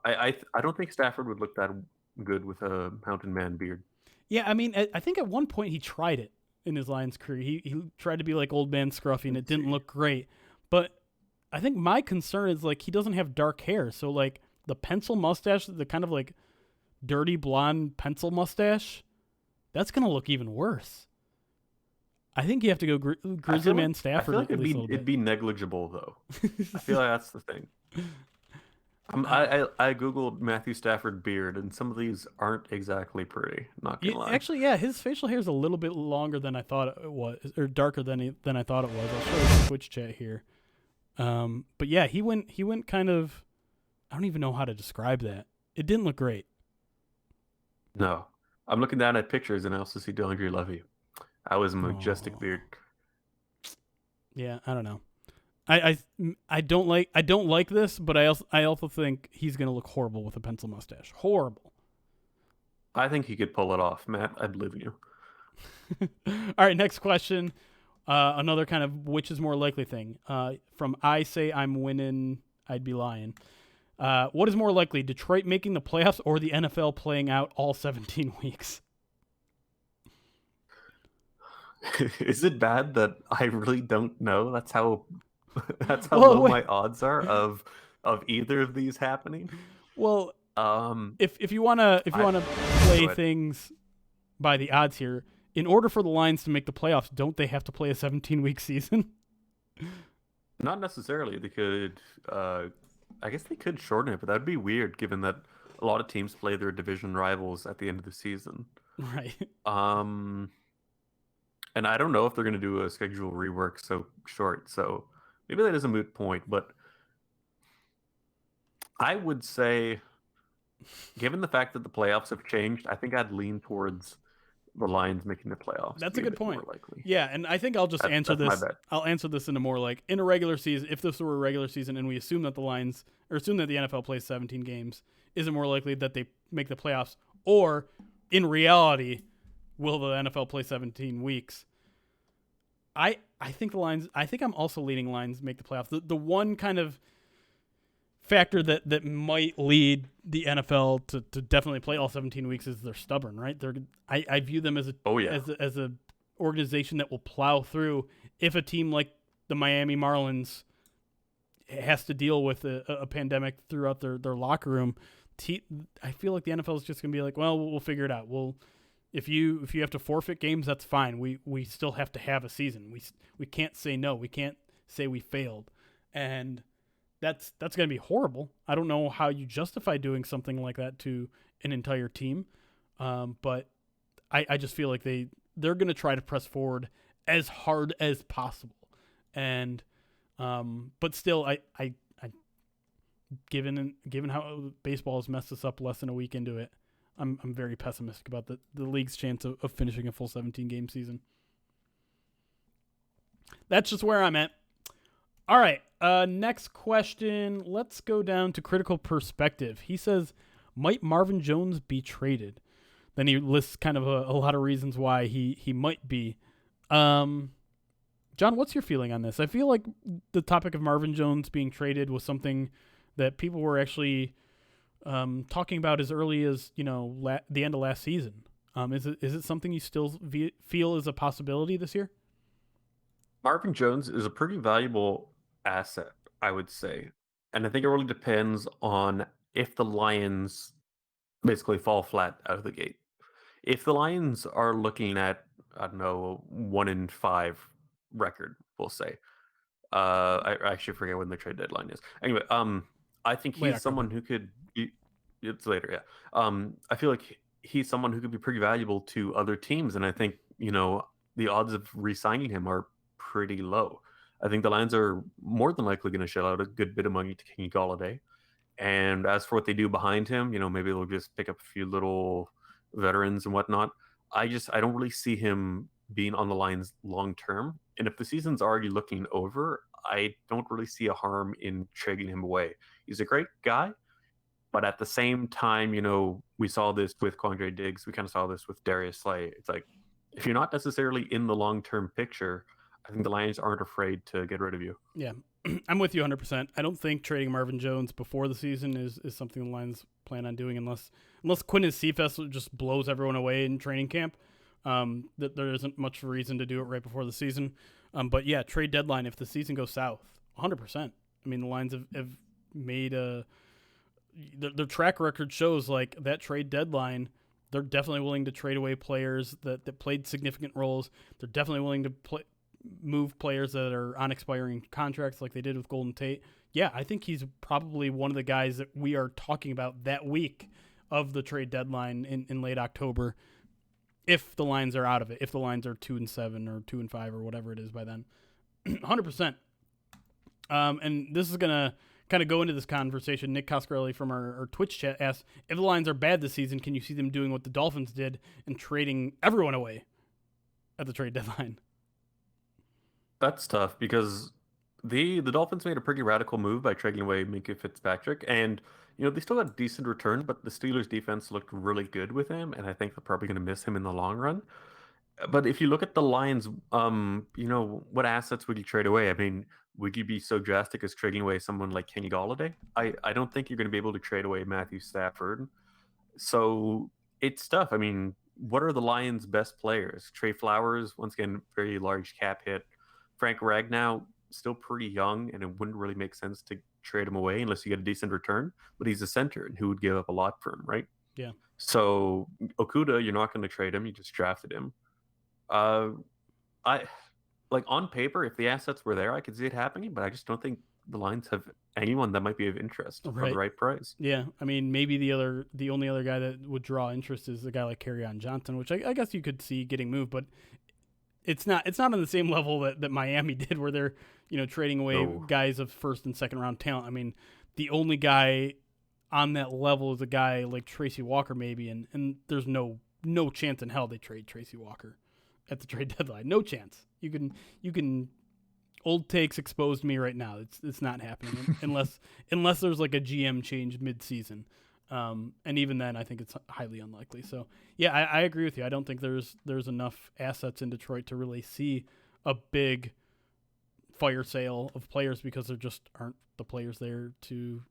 I don't think Stafford would look that good with a mountain man beard. Yeah, I mean, I think at one point he tried it in his Lions career. He tried to be like old man Scruffy, and it didn't look great. But I think my concern is he doesn't have dark hair, so the pencil mustache, the kind of dirty blonde pencil mustache, that's gonna look even worse. I think you have to go Grizzly Man Stafford. I feel like it'd be negligible though. I feel like that's the thing. I googled Matthew Stafford beard, and some of these aren't exactly pretty. Not gonna lie. Actually, yeah, his facial hair is a little bit longer than I thought it was, or darker than I thought it was. I'll show you the Twitch chat here. But yeah, he went kind of, I don't even know how to describe that. It didn't look great. No. I'm looking down at pictures and I also see Andre Levy. I was a majestic beard. Yeah, I don't know. I don't like this, but I also think he's gonna look horrible with a pencil mustache. Horrible. I think he could pull it off, Matt. I believe in you. All right, next question. Another kind of which is more likely thing. From I say I'm winning, I'd be lying. What is more likely, Detroit making the playoffs or the NFL playing out all 17 weeks? Is it bad that I really don't know? That's how Well, low wait. my odds are of either of these happening. Well, Um, if you wanna I play Go ahead. things by the odds here, in order for the Lions to make the playoffs, don't they have to play a 17-week season? Not necessarily. They could, I guess they could shorten it, but that'd be weird given that a lot of teams play their division rivals at the end of the season. Right. Um, and I don't know if they're going to do a schedule rework so short, so maybe that is a moot point. But I would say, given the fact that the playoffs have changed, I think I'd lean towards the Lions making the playoffs to That's a be a good bit more point. likely. Yeah, and I think I'll just answer That's my this. bet. I'll answer this in a more like in a regular season. If this were a regular season and we assume that the Lions or assume that the NFL plays 17 games, is it more likely that they make the playoffs, or in reality, will the NFL play 17 weeks? I think the Lions. I think I'm also leaning Lions make the playoffs. The one kind of factor that might lead the NFL to definitely play all 17 weeks is they're stubborn, right? I view them as a Oh yeah, as a organization that will plow through if a team like the Miami Marlins has to deal with a pandemic throughout their locker room. I feel like the NFL is just going to be like, well, we'll figure it out. If you have to forfeit games, that's fine. We still have to have a season. We can't say no. We can't say we failed. And that's going to be horrible. I don't know how you justify doing something like that to an entire team, but I just feel like they're going to try to press forward as hard as possible, and but still, I given how baseball has messed us up less than a week into it, I'm very pessimistic about the league's chance of finishing a full 17 game season. That's just where I'm at. All right. Next question. Let's go down to critical perspective. He says, might Marvin Jones be traded? Then he lists kind of a lot of reasons why he might be. John, what's your feeling on this? I feel like the topic of Marvin Jones being traded was something that people were actually talking about as early as the end of last season. Is it something you still feel is a possibility this year? Marvin Jones is a pretty valuable asset, I would say. And I think it really depends on if the Lions basically fall flat out of the gate. If the Lions are looking at, I don't know, 1-5 record, we'll say. I actually forget when the trade deadline is. Anyway, I think Late he's October. someone who could be, it's later, yeah. I feel like he's someone who could be pretty valuable to other teams, and I think, the odds of re-signing him are pretty low. I think the Lions are more than likely going to shell out a good bit of money to Kenny Galladay. And as for what they do behind him, maybe they'll just pick up a few little veterans and whatnot. I don't really see him being on the Lions long term. And if the season's already looking over, I don't really see a harm in trading him away. He's a great guy, but at the same time, we saw this with Quandre Diggs. We kind of saw this with Darius Slay. It's like, if you're not necessarily in the long term picture, I think the Lions aren't afraid to get rid of you. Yeah, I'm with you 100%. I don't think trading Marvin Jones before the season is something the Lions plan on doing unless Quinn Cephas just blows everyone away in training camp. That there isn't much reason to do it right before the season. But yeah, trade deadline if the season goes south, 100%. I mean, the Lions have made their track record shows like that trade deadline. They're definitely willing to trade away players that played significant roles. They're definitely willing to move players that are on expiring contracts like they did with Golden Tate. Yeah, I think he's probably one of the guys that we are talking about that week of the trade deadline in late October. If the Lions are out of it, if the Lions are 2-7 or 2-5 or whatever it is by then, 100%. And this is gonna kind of go into this conversation. Nick Coscarelli from our Twitch chat asked, if the Lions are bad this season, can you see them doing what the Dolphins did and trading everyone away at the trade deadline? That's tough because the Dolphins made a pretty radical move by trading away Minka Fitzpatrick, and they still got a decent return, but the Steelers defense looked really good with him, and I think they're probably going to miss him in the long run. But if you look at the Lions, what assets would you trade away? I mean, would you be so drastic as trading away someone like Kenny Golladay? I don't think you're going to be able to trade away Matthew Stafford. So it's tough. I mean, what are the Lions' best players? Trey Flowers, once again, very large cap hit. Frank Ragnow, still pretty young, and it wouldn't really make sense to trade him away unless you get a decent return. But he's a center, and who would give up a lot for him, right? Yeah. So Okuda, you're not going to trade him. You just drafted him. Uh, I like on paper, if the assets were there, I could see it happening, but I just don't think the Lions have anyone that might be of interest for the Right. right price. Yeah. I mean, maybe the only other guy that would draw interest is a guy like Kerryon Johnson, which I guess you could see getting moved, but it's not on the same level that Miami did, where they're trading away No. guys of first and second round talent. I mean, the only guy on that level is a guy like Tracy Walker, maybe, and there's no chance in hell they trade Tracy Walker at the trade deadline. No chance. You can old takes exposed me right now. It's not happening unless there's like a GM change mid-season. And even then, I think it's highly unlikely. So, yeah, I agree with you. I don't think there's enough assets in Detroit to really see a big fire sale of players, because there just aren't the players there to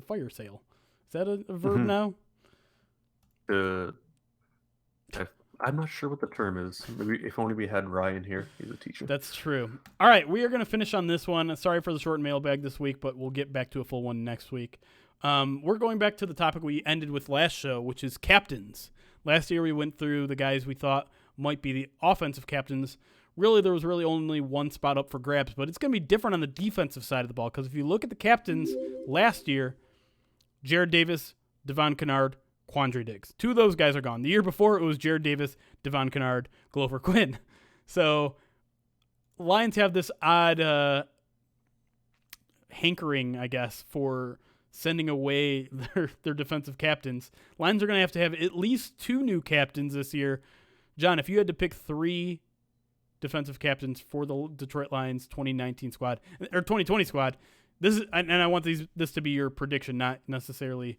fire sale. Is that a verb now? I'm not sure what the term is. Maybe if only we had Ryan here. He's a teacher. That's true. All right, we are going to finish on this one. Sorry for the short mailbag this week, but we'll get back to a full one next week. We're going back to the topic we ended with last show, which is captains. Last year we went through the guys we thought might be the offensive captains. Really, there was really only one spot up for grabs, but it's going to be different on the defensive side of the ball, because if you look at the captains last year, Jared Davis, Devon Kennard, Quandre Diggs. Two of those guys are gone. The year before, it was Jared Davis, Devon Kennard, Glover Quinn. So Lions have this odd hankering, I guess, for sending away their defensive captains. Lions are going to have at least two new captains this year. John, if you had to pick three defensive captains for the Detroit Lions 2019 squad, or 2020 squad, this is, and I want this to be your prediction, not necessarily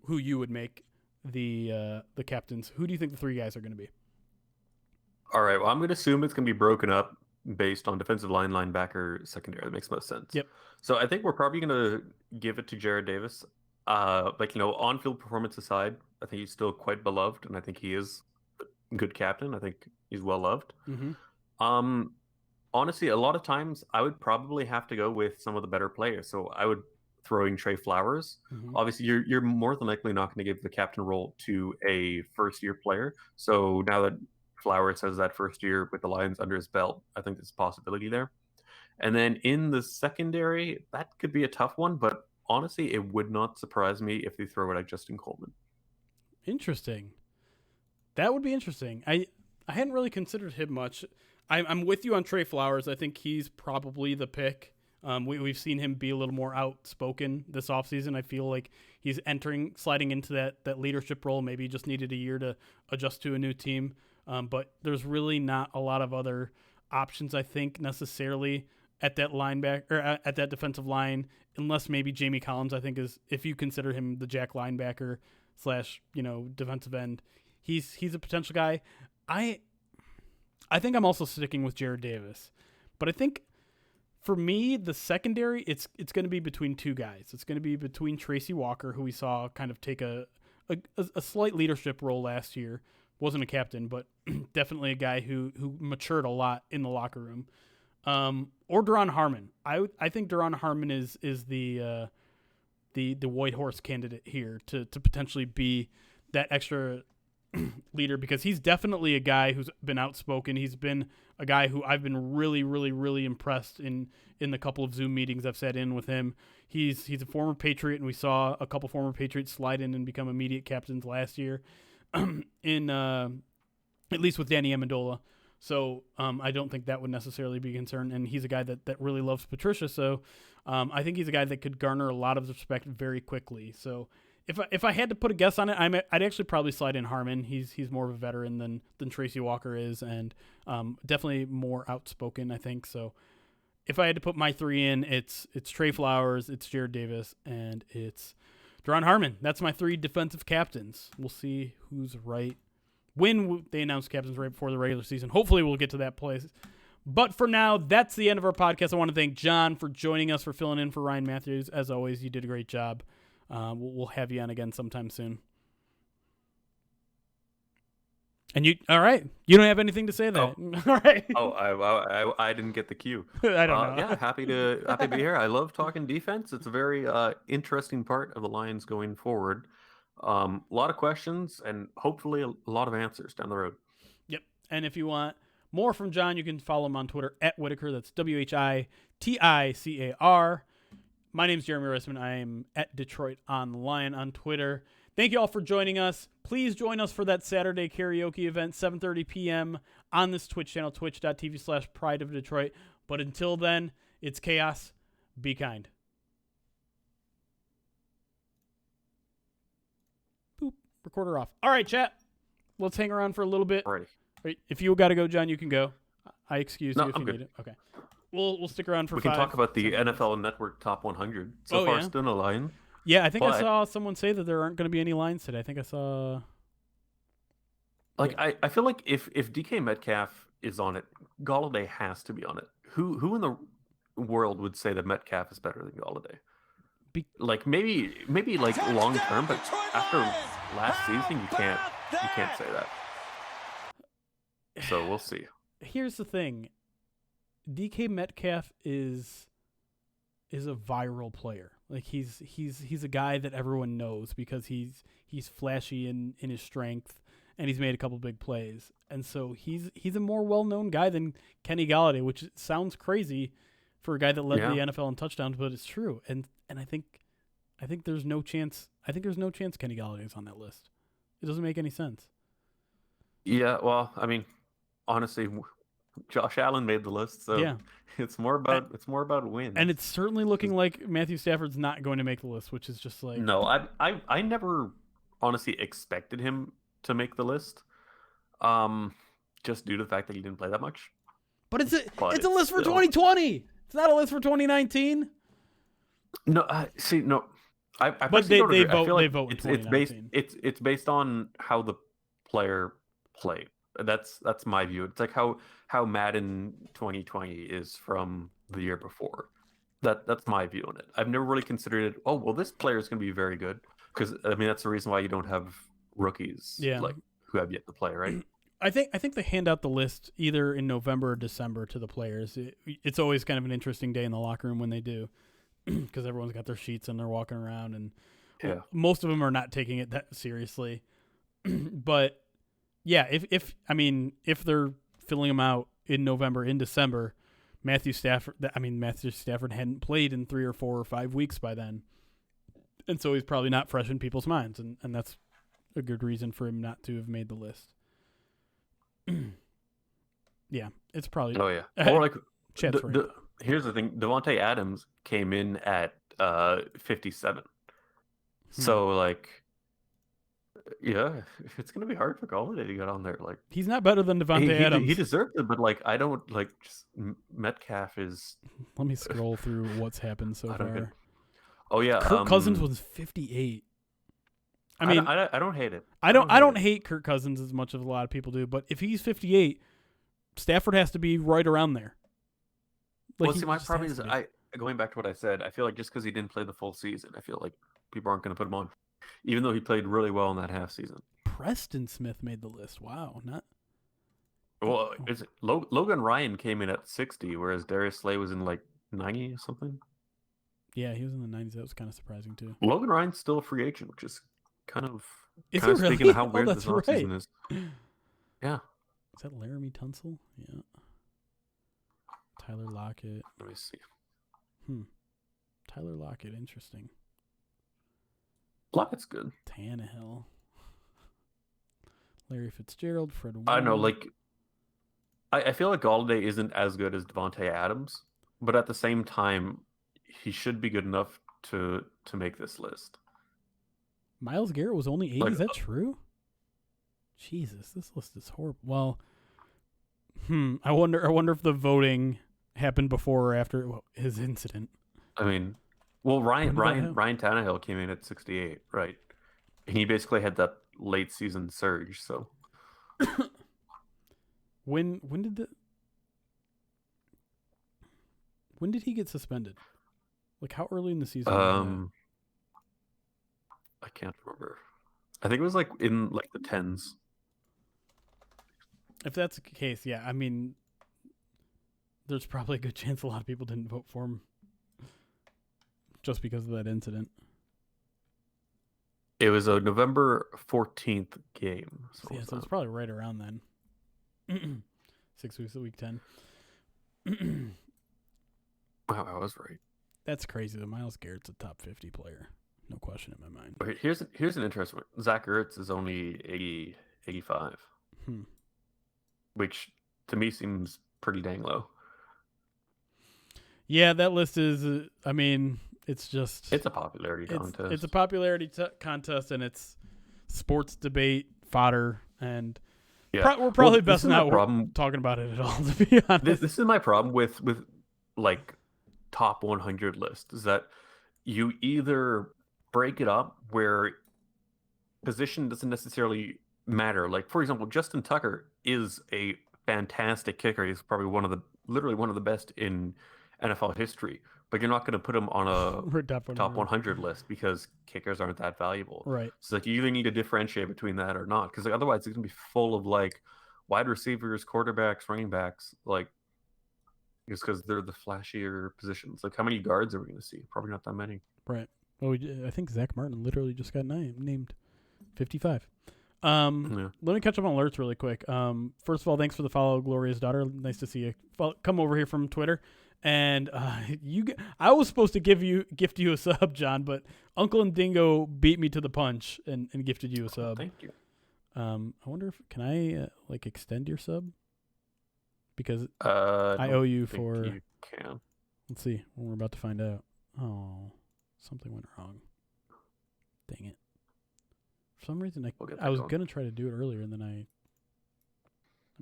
who you would make the captains. Who do you think the three guys are going to be? All right. Well, I'm going to assume it's going to be broken up based on defensive line, linebacker, secondary. That makes most sense. Yep. So I think we're probably going to give it to Jared Davis. On-field performance aside, I think he's still quite beloved, and I think he is a good captain. I think he's well loved. Mm-hmm. Honestly, a lot of times I would probably have to go with some of the better players. So I would throw in Trey Flowers. Mm-hmm. Obviously, you're more than likely not going to give the captain role to a first-year player. So now that Flowers has that first year with the Lions under his belt, I think there's a possibility there. And then in the secondary, that could be a tough one, but honestly, it would not surprise me if they throw it at Justin Coleman. Interesting. That would be interesting. I hadn't really considered him much. I'm with you on Trey Flowers. I think he's probably the pick. We've seen him be a little more outspoken this offseason. I feel like he's sliding into that leadership role. Maybe he just needed a year to adjust to a new team. But there's really not a lot of other options, I think, necessarily at that linebacker or at that defensive line, unless maybe Jamie Collins, I think, is, if you consider him the jack linebacker / defensive end, he's a potential guy. I think I'm also sticking with Jared Davis, but I think for me, the secondary, it's going to be between two guys. It's going to be between Tracy Walker, who we saw kind of take a slight leadership role last year. Wasn't a captain, but definitely a guy who matured a lot in the locker room. Or Doran Harmon. I think Doran Harmon is the white horse candidate here to potentially be that extra leader, because he's definitely a guy who's been outspoken. He's been a guy who I've been really, really, really impressed in the couple of Zoom meetings I've sat in with him. He's a former Patriot, and we saw a couple former Patriots slide in and become immediate captains last year. In at least with Danny Amendola. So I don't think that would necessarily be a concern. And he's a guy that really loves Patricia. So I think he's a guy that could garner a lot of respect very quickly. So if I had to put a guess on it, I'd actually probably slide in Harmon. He's more of a veteran than Tracy Walker is, and definitely more outspoken, I think. So if I had to put my three in, it's Trey Flowers, it's Jared Davis, and it's Doran Harmon. That's my three defensive captains. We'll see who's right when they announce captains right before the regular season. Hopefully we'll get to that place. But for now, that's the end of our podcast. I want to thank John for joining us, for filling in for Ryan Matthews. As always, you did a great job. We'll have you on again sometime soon. And all right. You don't have anything to say there. All right. I didn't get the cue. I don't know. Yeah, happy to be here. I love talking defense. It's a very interesting part of the Lions going forward. A lot of questions and hopefully a lot of answers down the road. Yep. And if you want more from John, you can follow him on Twitter at Whitaker. That's WHITICAR. My name's Jeremy Rissman. I am at Detroit on the Lion on Twitter. Thank you all for joining us. Please join us for that Saturday karaoke event, 7:30 p.m. on this Twitch channel, twitch.tv/Pride of Detroit. But until then, it's chaos. Be kind. Boop. Recorder off. All right, chat. Let's hang around for a little bit. Alrighty. Right. If you got to go, John, you can go. I excuse you if I'm you good. need it. Okay. We'll stick around for We 5. can talk about the NFL Network Top 100. So far, yeah. still no line. Yeah, I think I But- saw someone say that there aren't going to be any lines today. I think I saw. Like I feel like if DK Metcalf is on it, Galladay has to be on it. Who in the world would say that Metcalf is better than Galladay? Like maybe like long term, but after last season, you can't say that. So we'll see. Here's the thing. DK Metcalf is a viral player. Like he's a guy that everyone knows because he's flashy in his strength and he's made a couple big plays. And so he's a more well-known guy than Kenny Galladay, which sounds crazy for a guy that led the NFL in touchdowns, but it's true. And I think there's no chance Kenny Galladay is on that list. It doesn't make any sense. Yeah, well, I mean, honestly, Josh Allen made the list, so Yeah. it's more about wins. And it's certainly looking like Matthew Stafford's not going to make the list, which is just like No, I never honestly expected him to make the list, just due to the fact that he didn't play that much. But it's a list for still- 2020. It's not a list for 2019. No, no. I But personally don't they agree. I feel like vote in it's 2019. it's based on how the player played. That's my view. It's like how Madden 2020 is from the year before. That's my view on it. I've never really considered it. Oh well, this player is going to be very good because I mean that's the reason why you don't have rookies like who have yet to play, right? I think they hand out the list either in November or December to the players. It's always kind of an interesting day in the locker room when they do, because everyone's got their sheets and they're walking around, and most of them are not taking it that seriously. But yeah, if they're filling them out in November, in December, Matthew Stafford hadn't played in 3 or 4 or 5 weeks by then, and so he's probably not fresh in people's minds, and that's a good reason for him not to have made the list. Yeah, it's probably. Oh yeah. Or like here's here's the thing: Devante Adams came in at 57. So like, yeah, it's gonna be hard for Galladay to get on there. Like he's not better than Devante Adams. He deserved it, but like I don't like. Just Metcalf is. Let me scroll through what's happened so far. Oh yeah, Kirk Cousins was 58. I mean, I don't hate it. I don't hate Kirk Cousins as much as a lot of people do, but if he's 58, Stafford has to be right around there. Like, well, see, my problem is going back to what I said. I feel like just because he didn't play the full season, I feel like people aren't going to put him on, even though he played really well in that half season. Preston Smith made the list. Wow, not. Well, Logan Ryan came in at 60, whereas Darius Slay was in like 90 or something. Yeah, he was in the 90s. That was kind of surprising too. Logan Ryan's still a free agent, which is kind of really? speaking of how weird that's this offseason is. Yeah. Is that Laramie Tunsil? Yeah. Tyler Lockett. Let me see. Tyler Lockett, interesting. Lockett's good. Tannehill. Larry Fitzgerald, Fred Warner. I know, like, I feel like Galladay isn't as good as Devante Adams, but at the same time, he should be good enough to make this list. Myles Garrett was only 80. Like, is that true? Jesus, this list is horrible. Well, I wonder if the voting happened before or after his incident. I mean, well, Ryan Tannehill came in at 68, right? And he basically had that late season surge, so When did he get suspended? Like how early in the season was that? I can't remember. I think it was like in like the tens. If that's the case, yeah, I mean, there's probably a good chance a lot of people didn't vote for him just because of that incident. It was a November 14th game. So it's probably right around then. 6 weeks of week 10. Wow, I was right. That's crazy. The Myles Garrett's a top 50 player. No question in my mind. Okay, here's an interesting one. Zach Ertz is only 80, 85. Which to me seems pretty dang low. Yeah, that list is, I mean, it's a popularity contest. It's a popularity contest, and it's sports debate fodder, and we're probably best not talking about it at all, to be honest. This is my problem with like top 100 lists, is that you either break it up where position doesn't necessarily matter. Like, for example, Justin Tucker is a fantastic kicker. He's probably literally one of the best in NFL history. But you're not going to put him on a top 100 list because kickers aren't that valuable. Right. So like you either need to differentiate between that or not, because like, otherwise it's going to be full of like wide receivers, quarterbacks, running backs, like just because they're the flashier positions. Like how many guards are we going to see? Probably not that many. Right. Well, I think Zach Martin literally just got named 55. Let me catch up on alerts really quick. First of all, thanks for the follow, Gloria's daughter. Nice to see you. Come over here from Twitter. And I was supposed to gift you a sub, John, but Uncle and Dingo beat me to the punch and gifted you a sub. Thank you. I wonder if can I extend your sub, because I owe you for. You can. Let's see. We're about to find out. Oh, something went wrong. Dang it! For some reason, I was gonna try to do it earlier, and then I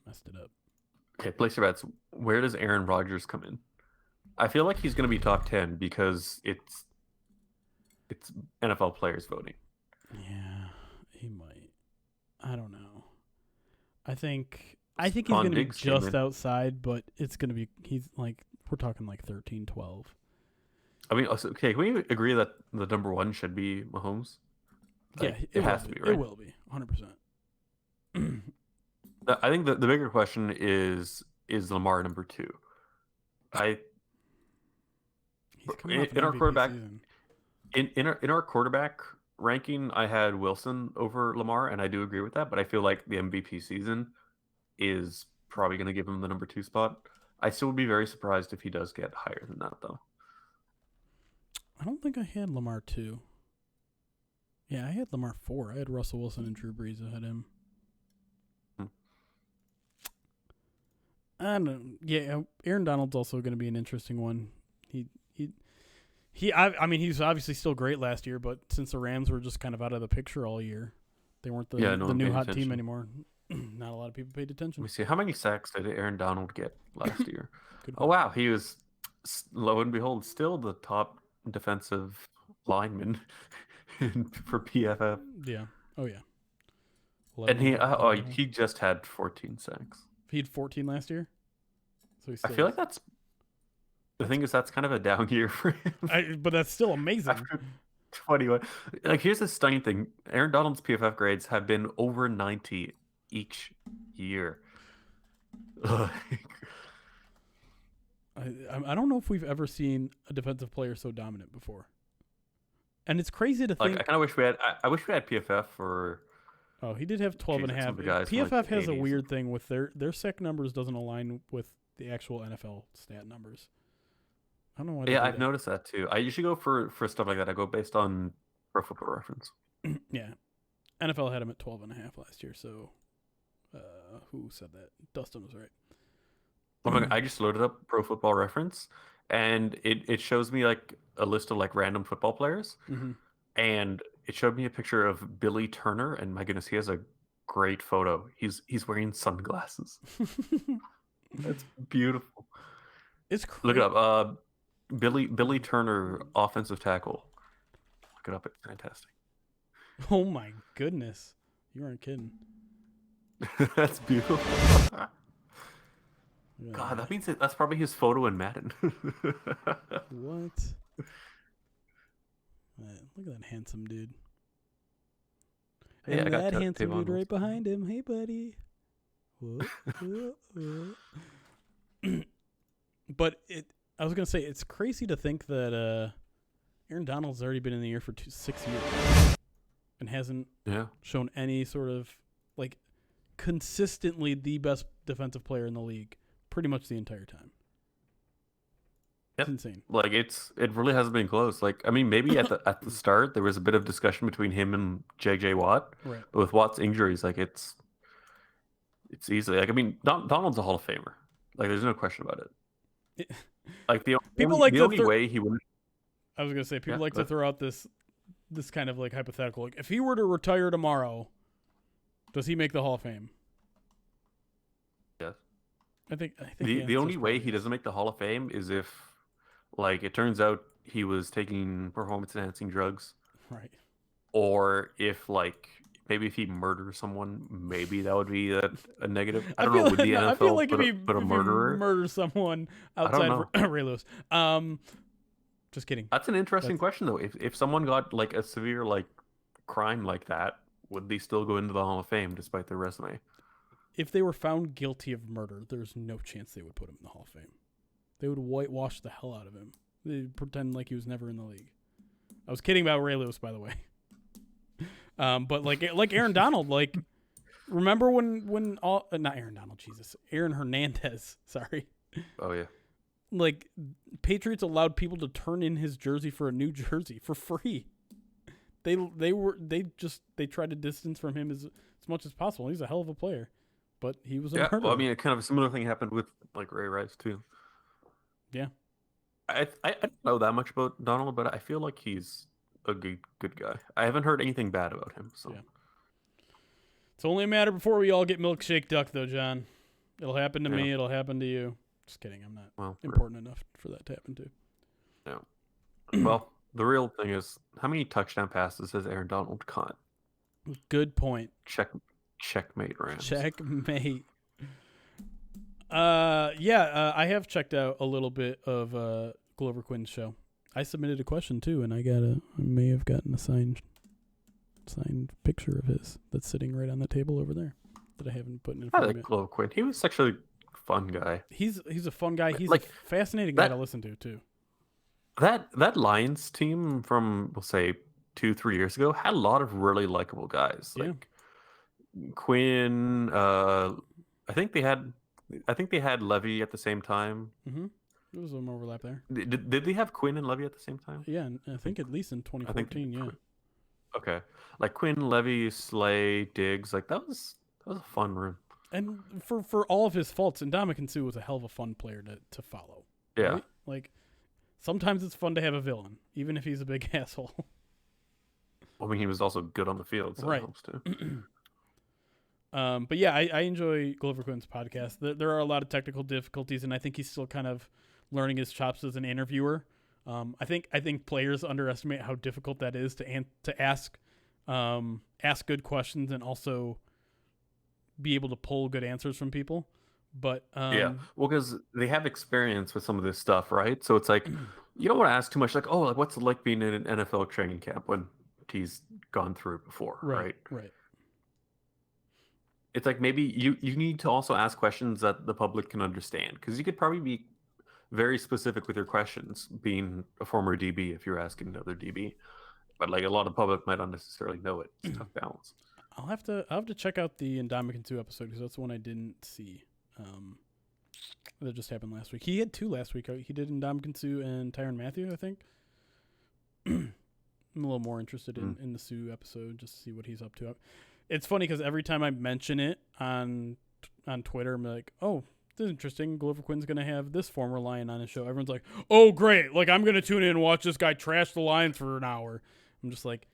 messed it up. Okay, place your bets. Where does Aaron Rodgers come in? I feel like he's going to be top 10 because it's NFL players voting. Yeah, he might. I don't know. I think he's going to be just outside, but it's going to be we're talking like 13, 12. I mean, okay, can we agree that the number one should be Mahomes? Yeah, it has to be, right? It will be, 100%. I think the bigger question is Lamar number 2. In our quarterback in our quarterback ranking, I had Wilson over Lamar, and I do agree with that. But I feel like the MVP season is probably going to give him the number 2 spot. I still would be very surprised if he does get higher than that, though. I don't think I had Lamar 2. Yeah, I had Lamar 4. I had Russell Wilson and Drew Brees ahead of him. I don't know. Yeah, Aaron Donald's also going to be an interesting one. I mean, he's obviously still great last year, but since the Rams were just kind of out of the picture all year, they weren't the new hot team anymore. Not a lot of people paid attention. Let me see. How many sacks did Aaron Donald get last year? Oh, wow. He was, lo and behold, still the top defensive lineman for PFF. Yeah. Oh, yeah. And he just had 14 sacks. He had 14 last year? So I feel like that's kind of a down year for him. But that's still amazing. After 21. Like, here's the stunning thing. Aaron Donald's PFF grades have been over 90 each year. I don't know if we've ever seen a defensive player so dominant before. And it's crazy to think. I kind of wish we had. I wish we had PFF for. Oh, he did have 12 and a half. PFF has a weird thing with their sack numbers doesn't align with the actual NFL stat numbers. I don't know why. Yeah, I've noticed that too. I usually go for stuff like that. I go based on Pro Football Reference. Yeah, NFL had him at 12 and a half last year. So, who said that? Dustin was right. I just loaded up Pro Football Reference, and it shows me like a list of like random football players, and it showed me a picture of Billy Turner, and my goodness, he has a great photo. He's wearing sunglasses. That's beautiful. It's crazy. Look it up. Billy Turner, offensive tackle. Look it up. It's fantastic. Oh my goodness, you aren't kidding. That's beautiful. God, that means that's probably his photo in Madden. What? Look at that handsome dude. Hey, I And got that handsome Tavon dude right Wilson. behind him. Hey, buddy. Whoa, whoa, whoa. But I was going to say, it's crazy to think that Aaron Donald's already been in the air for 6 years and hasn't shown any sort of, like, consistently the best defensive player in the league pretty much the entire time. Yep. It's insane. Like it really hasn't been close. Like I mean, maybe at the start there was a bit of discussion between him and JJ Watt, Right. but with Watt's injuries, like it's easily like I mean Donald's a Hall of Famer. Like there's no question about it. Like the only way he would. I was gonna say people like to throw out this kind of like hypothetical. Like if he were to retire tomorrow, does he make the Hall of Fame? Yes. I think the only way he doesn't make the Hall of Fame is if, like, it turns out he was taking performance-enhancing drugs. Right. Or if, like, maybe if he murders someone, maybe that would be a negative. I don't know. Would the NFL I feel like put a murderer? If he murders someone outside of Ray Lewis. Just kidding. That's an interesting question, though. If someone got, like, a severe, like, crime like that, would they still go into the Hall of Fame despite their resume? If they were found guilty of murder, there's no chance they would put him in the Hall of Fame. They would whitewash the hell out of him. They'd pretend like he was never in the league. I was kidding about Ray Lewis, by the way. But like Aaron Donald, like remember when all not Aaron Donald, Jesus, Aaron Hernandez, sorry. Oh yeah. Like Patriots allowed people to turn in his jersey for a new jersey for free. They tried to distance from him as much as possible. He's a hell of a player. But he was a murderer. Well, I mean, kind of a similar thing happened with like Ray Rice too. Yeah, I don't know that much about Donald, but I feel like he's a good guy. I haven't heard anything bad about him. So, it's only a matter before we all get Milkshake Duck, though, John. It'll happen to me. It'll happen to you. Just kidding. I'm not important enough for that to happen to. Yeah. Well, the real thing is, how many touchdown passes has Aaron Donald caught? Good point. Checkmate, Rams. Checkmate. I have checked out a little bit of Glover Quinn's show. I submitted a question too, and I may have gotten a signed picture of his that's sitting right on the table over there that I haven't put in. I like Glover Quinn. He was actually a fun guy. He's a fun guy. He's like a fascinating guy to listen to too. That Lions team from, we'll say, 2-3 years ago had a lot of really likable guys. Like Quinn, I think they had Levy at the same time. Mm-hmm. There was some overlap there. Did they have Quinn and Levy at the same time? Yeah, I think at least in 2014. Yeah. Okay, like Quinn, Levy, Slay, Diggs, like that was a fun room. And for all of his faults, Ndamukong Suh was a hell of a fun player to follow. Yeah. Right? Like sometimes it's fun to have a villain, even if he's a big asshole. I mean, he was also good on the field, so right. It helps too. But yeah, I enjoy Glover Quinn's podcast. There are a lot of technical difficulties, and I think he's still kind of learning his chops as an interviewer. I think players underestimate how difficult that is to ask good questions and also be able to pull good answers from people. But well, because they have experience with some of this stuff, right? So it's like you don't want to ask too much. Like, oh, like what's it like being in an NFL training camp when he's gone through it before, right? Right. It's like maybe you need to also ask questions that the public can understand, because you could probably be very specific with your questions, being a former DB if you're asking another DB, but like a lot of the public might not necessarily know it. It's a tough balance. I'll have to check out the Ndamukong Suh episode because that's the one I didn't see. That just happened last week. He had 2 last week. He did Ndamukong Suh and Tyrann Mathieu, I think. I'm a little more interested in the Suh episode just to see what he's up to. It's funny because every time I mention it on Twitter, I'm like, oh, this is interesting. Glover Quinn's going to have this former Lion on his show. Everyone's like, oh, great. Like, I'm going to tune in and watch this guy trash the Lions for an hour. I'm just like,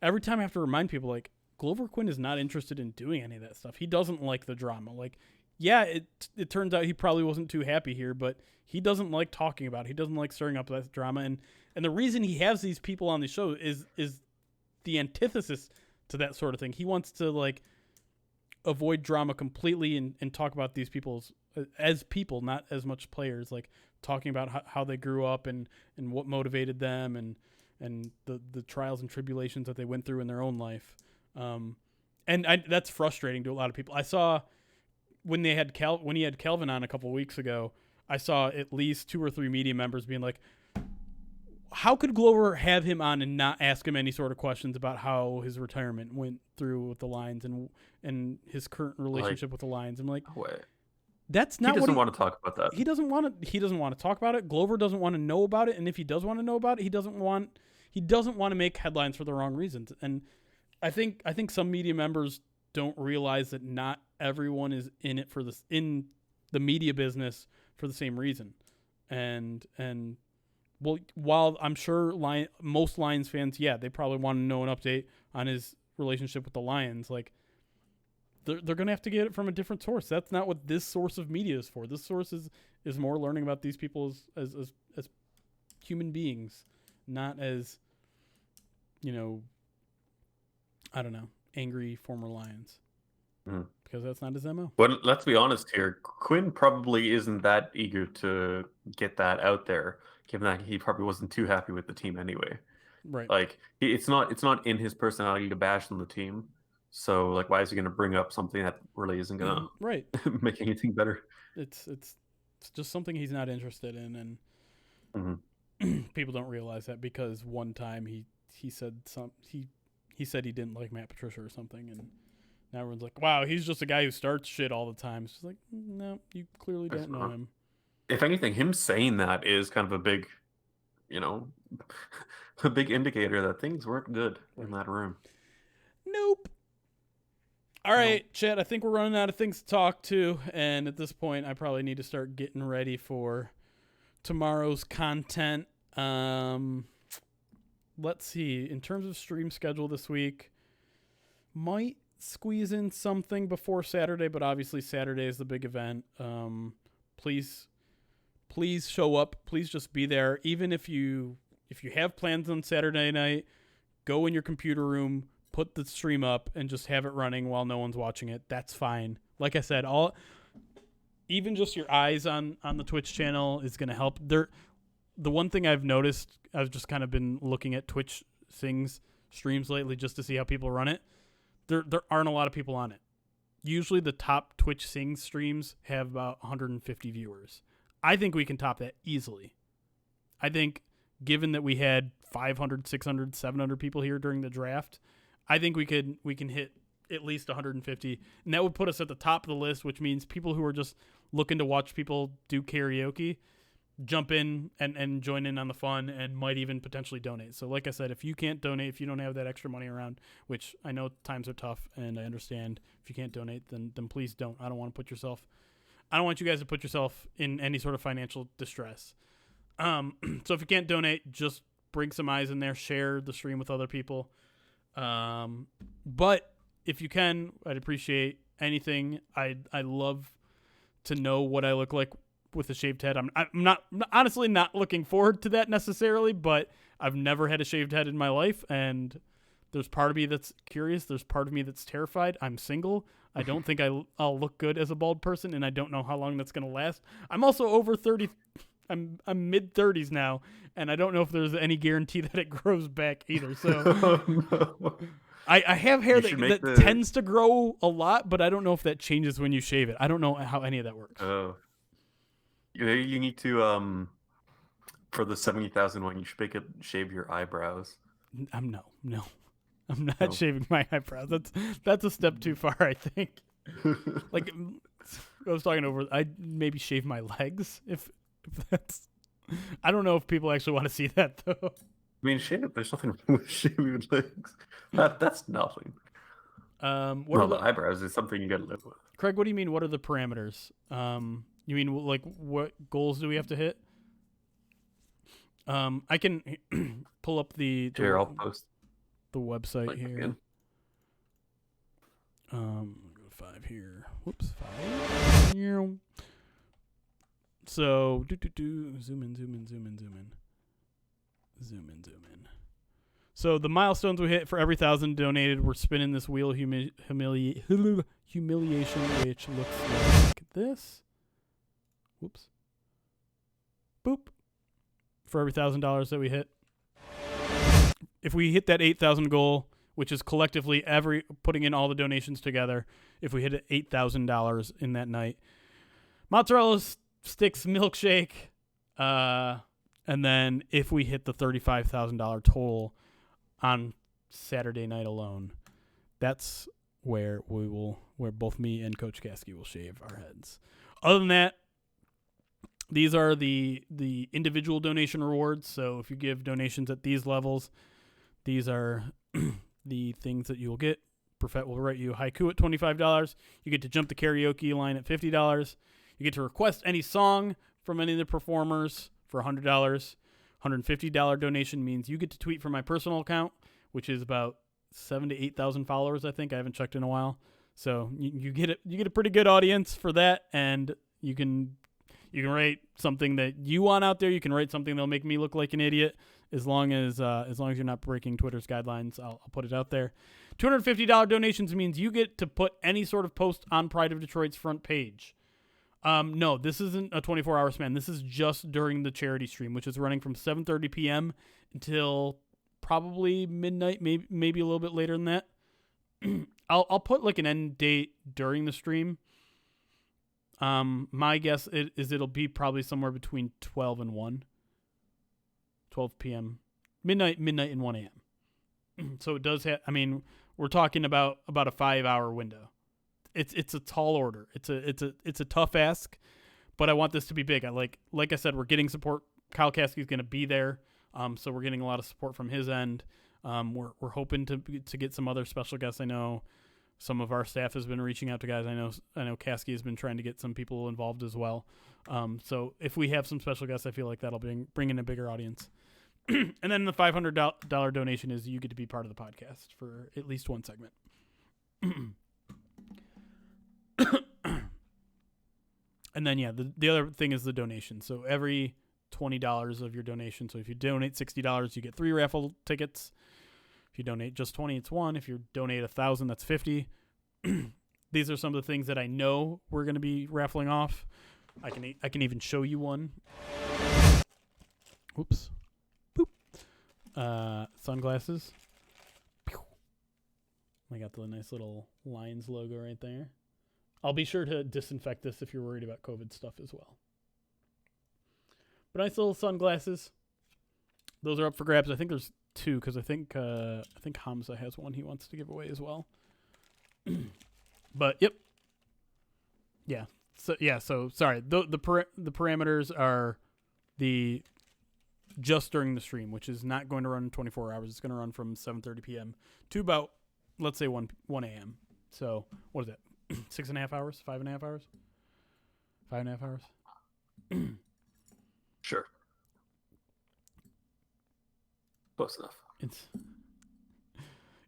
every time I have to remind people, like, Glover Quinn is not interested in doing any of that stuff. He doesn't like the drama. Like, yeah, it turns out he probably wasn't too happy here, but he doesn't like talking about it. He doesn't like stirring up that drama. And the reason he has these people on the show is the antithesis to that sort of thing. He wants to, like, avoid drama completely and talk about these people as people, not as much players, like talking about how they grew up and what motivated them and the trials and tribulations that they went through in their own life. That's frustrating to a lot of people. I saw when he had Kelvin on a couple weeks ago, I saw at least 2 or 3 media members being like, how could Glover have him on and not ask him any sort of questions about how his retirement went through with the Lions and his current relationship with the Lions? I'm like, that's not. He doesn't want to talk about that. He doesn't want to talk about it. Glover doesn't want to know about it, and if he does want to know about it, he doesn't want to make headlines for the wrong reasons. And I think some media members don't realize that not everyone is in it in the media business for the same reason. And well, while I'm sure most Lions fans, they probably want to know an update on his relationship with the Lions. Like, they're going to have to get it from a different source. That's not what this source of media is for. This source is more learning about these people as human beings, not as, I don't know, angry former Lions. Because that's not his MO. But let's be honest here. Quinn probably isn't that eager to get that out there, given that he probably wasn't too happy with the team anyway. Right. Like, it's not in his personality to bash on the team. So, like, why is he going to bring up something that really isn't going to make anything better? It's just something he's not interested in, and people don't realize that because one time he said he said he didn't like Matt Patricia or something, and now everyone's like, wow, he's just a guy who starts shit all the time. It's just like, no, you clearly don't know him. If anything, him saying that is kind of a big, a big indicator that things weren't good in that room. Nope. All right, Chet, I think we're running out of things to talk to, and at this point, I probably need to start getting ready for tomorrow's content. Let's see. In terms of stream schedule this week, might squeeze in something before Saturday, but obviously Saturday is the big event. Please show up. Please just be there. Even if you have plans on Saturday night, go in your computer room, put the stream up, and just have it running while no one's watching it. That's fine. Like I said, even just your eyes on the Twitch channel is going to help. The one thing I've noticed, I've just kind of been looking at Twitch streams lately just to see how people run it. There aren't a lot of people on it. Usually the top Twitch Sings streams have about 150 viewers. I think we can top that easily. I think given that we had 500, 600, 700 people here during the draft, I think we can hit at least 150, and that would put us at the top of the list, which means people who are just looking to watch people do karaoke jump in and join in on the fun and might even potentially donate. So like I said, if you can't donate, if you don't have that extra money around, which I know times are tough and I understand, if you can't donate, then please don't. I don't want you guys to put yourself in any sort of financial distress. So if you can't donate, just bring some eyes in there, share the stream with other people. But if you can, I'd appreciate anything. I love to know what I look like with a shaved head. I'm not honestly not looking forward to that necessarily, but I've never had a shaved head in my life, and there's part of me that's curious. There's part of me that's terrified. I'm single. I don't think I'll look good as a bald person, and I don't know how long that's going to last. I'm also over 30. I'm mid 30s now, and I don't know if there's any guarantee that it grows back either. So No. I have hair that tends to grow a lot, but I don't know if that changes when you shave it. I don't know how any of that works. Oh. You need to for the 70,000 one, you should shave your eyebrows. No. I'm not shaving my eyebrows. That's a step too far, I think. Like I was talking over, I'd maybe shave my legs if that's. I don't know if people actually want to see that though. I mean, there's nothing wrong with shaving your legs. That's nothing. The eyebrows is something you got to live with. Craig, what do you mean? What are the parameters? You mean like what goals do we have to hit? I can pull up I'll post the website here. Go 5 here. Whoops, 5. So zoom in. So the milestones we hit for every 1,000 donated, we're spinning this Wheel of Humiliation, which looks like this. Whoops. Boop. For every $1,000 that we hit. If we hit that 8,000 goal, which is collectively putting in all the donations together, if we hit $8,000 in that night, Mozzarella Sticks Milkshake, and then if we hit the $35,000 total on Saturday night alone, that's where both me and Coach Caskey will shave our heads. Other than that, these are the individual donation rewards. So if you give donations at these levels, these are the things that you will get. Perfect will write you haiku at $25. You get to jump the karaoke line at $50. You get to request any song from any of the performers for $100. $150 donation means you get to tweet from my personal account, which is about 7,000 to 8,000 followers. I think I haven't checked in a while. So you get a pretty good audience for that, and you can write something that you want out there. You can write something that'll make me look like an idiot. As long as you're not breaking Twitter's guidelines, I'll put it out there. $250 donations means you get to put any sort of post on Pride of Detroit's front page. No, this isn't a 24-hour span. This is just during the charity stream, which is running from 7:30 p.m. until probably midnight, maybe a little bit later than that. I'll put like an end date during the stream. My guess is it'll be probably somewhere between 12 and 1. 12 p.m. Midnight and 1 a.m. So it does have, we're talking about a 5-hour window. It's a tall order. It's a tough ask, but I want this to be big. Like I said, we're getting support. Kyle Caskey's going to be there. So we're getting a lot of support from his end. We're hoping to get some other special guests. I know some of our staff has been reaching out to guys. I know Caskey has been trying to get some people involved as well. So if we have some special guests, I feel like that'll bring in a bigger audience. And then the $500 donation is you get to be part of the podcast for at least one segment. And then, yeah, the other thing is the donation. So every $20 of your donation. So if you donate $60, you get 3 raffle tickets. If you donate just 20, it's 1. If you donate 1,000, that's 50. These are some of the things that I know we're going to be raffling off. I can even show you one. Oops. Boop. Sunglasses. I got the nice little Lions logo right there. I'll be sure to disinfect this if you're worried about COVID stuff as well. But nice little sunglasses. Those are up for grabs. I think there's 2 because I think Hamza has one he wants to give away as well. But yep. Yeah. So sorry. The parameters are the just during the stream, which is not going to run 24 hours. It's going to run from 7:30 p.m. to about, let's say 1 a.m. So what is that? 6.5 hours? 5.5 hours? 5.5 hours? Sure. Close enough.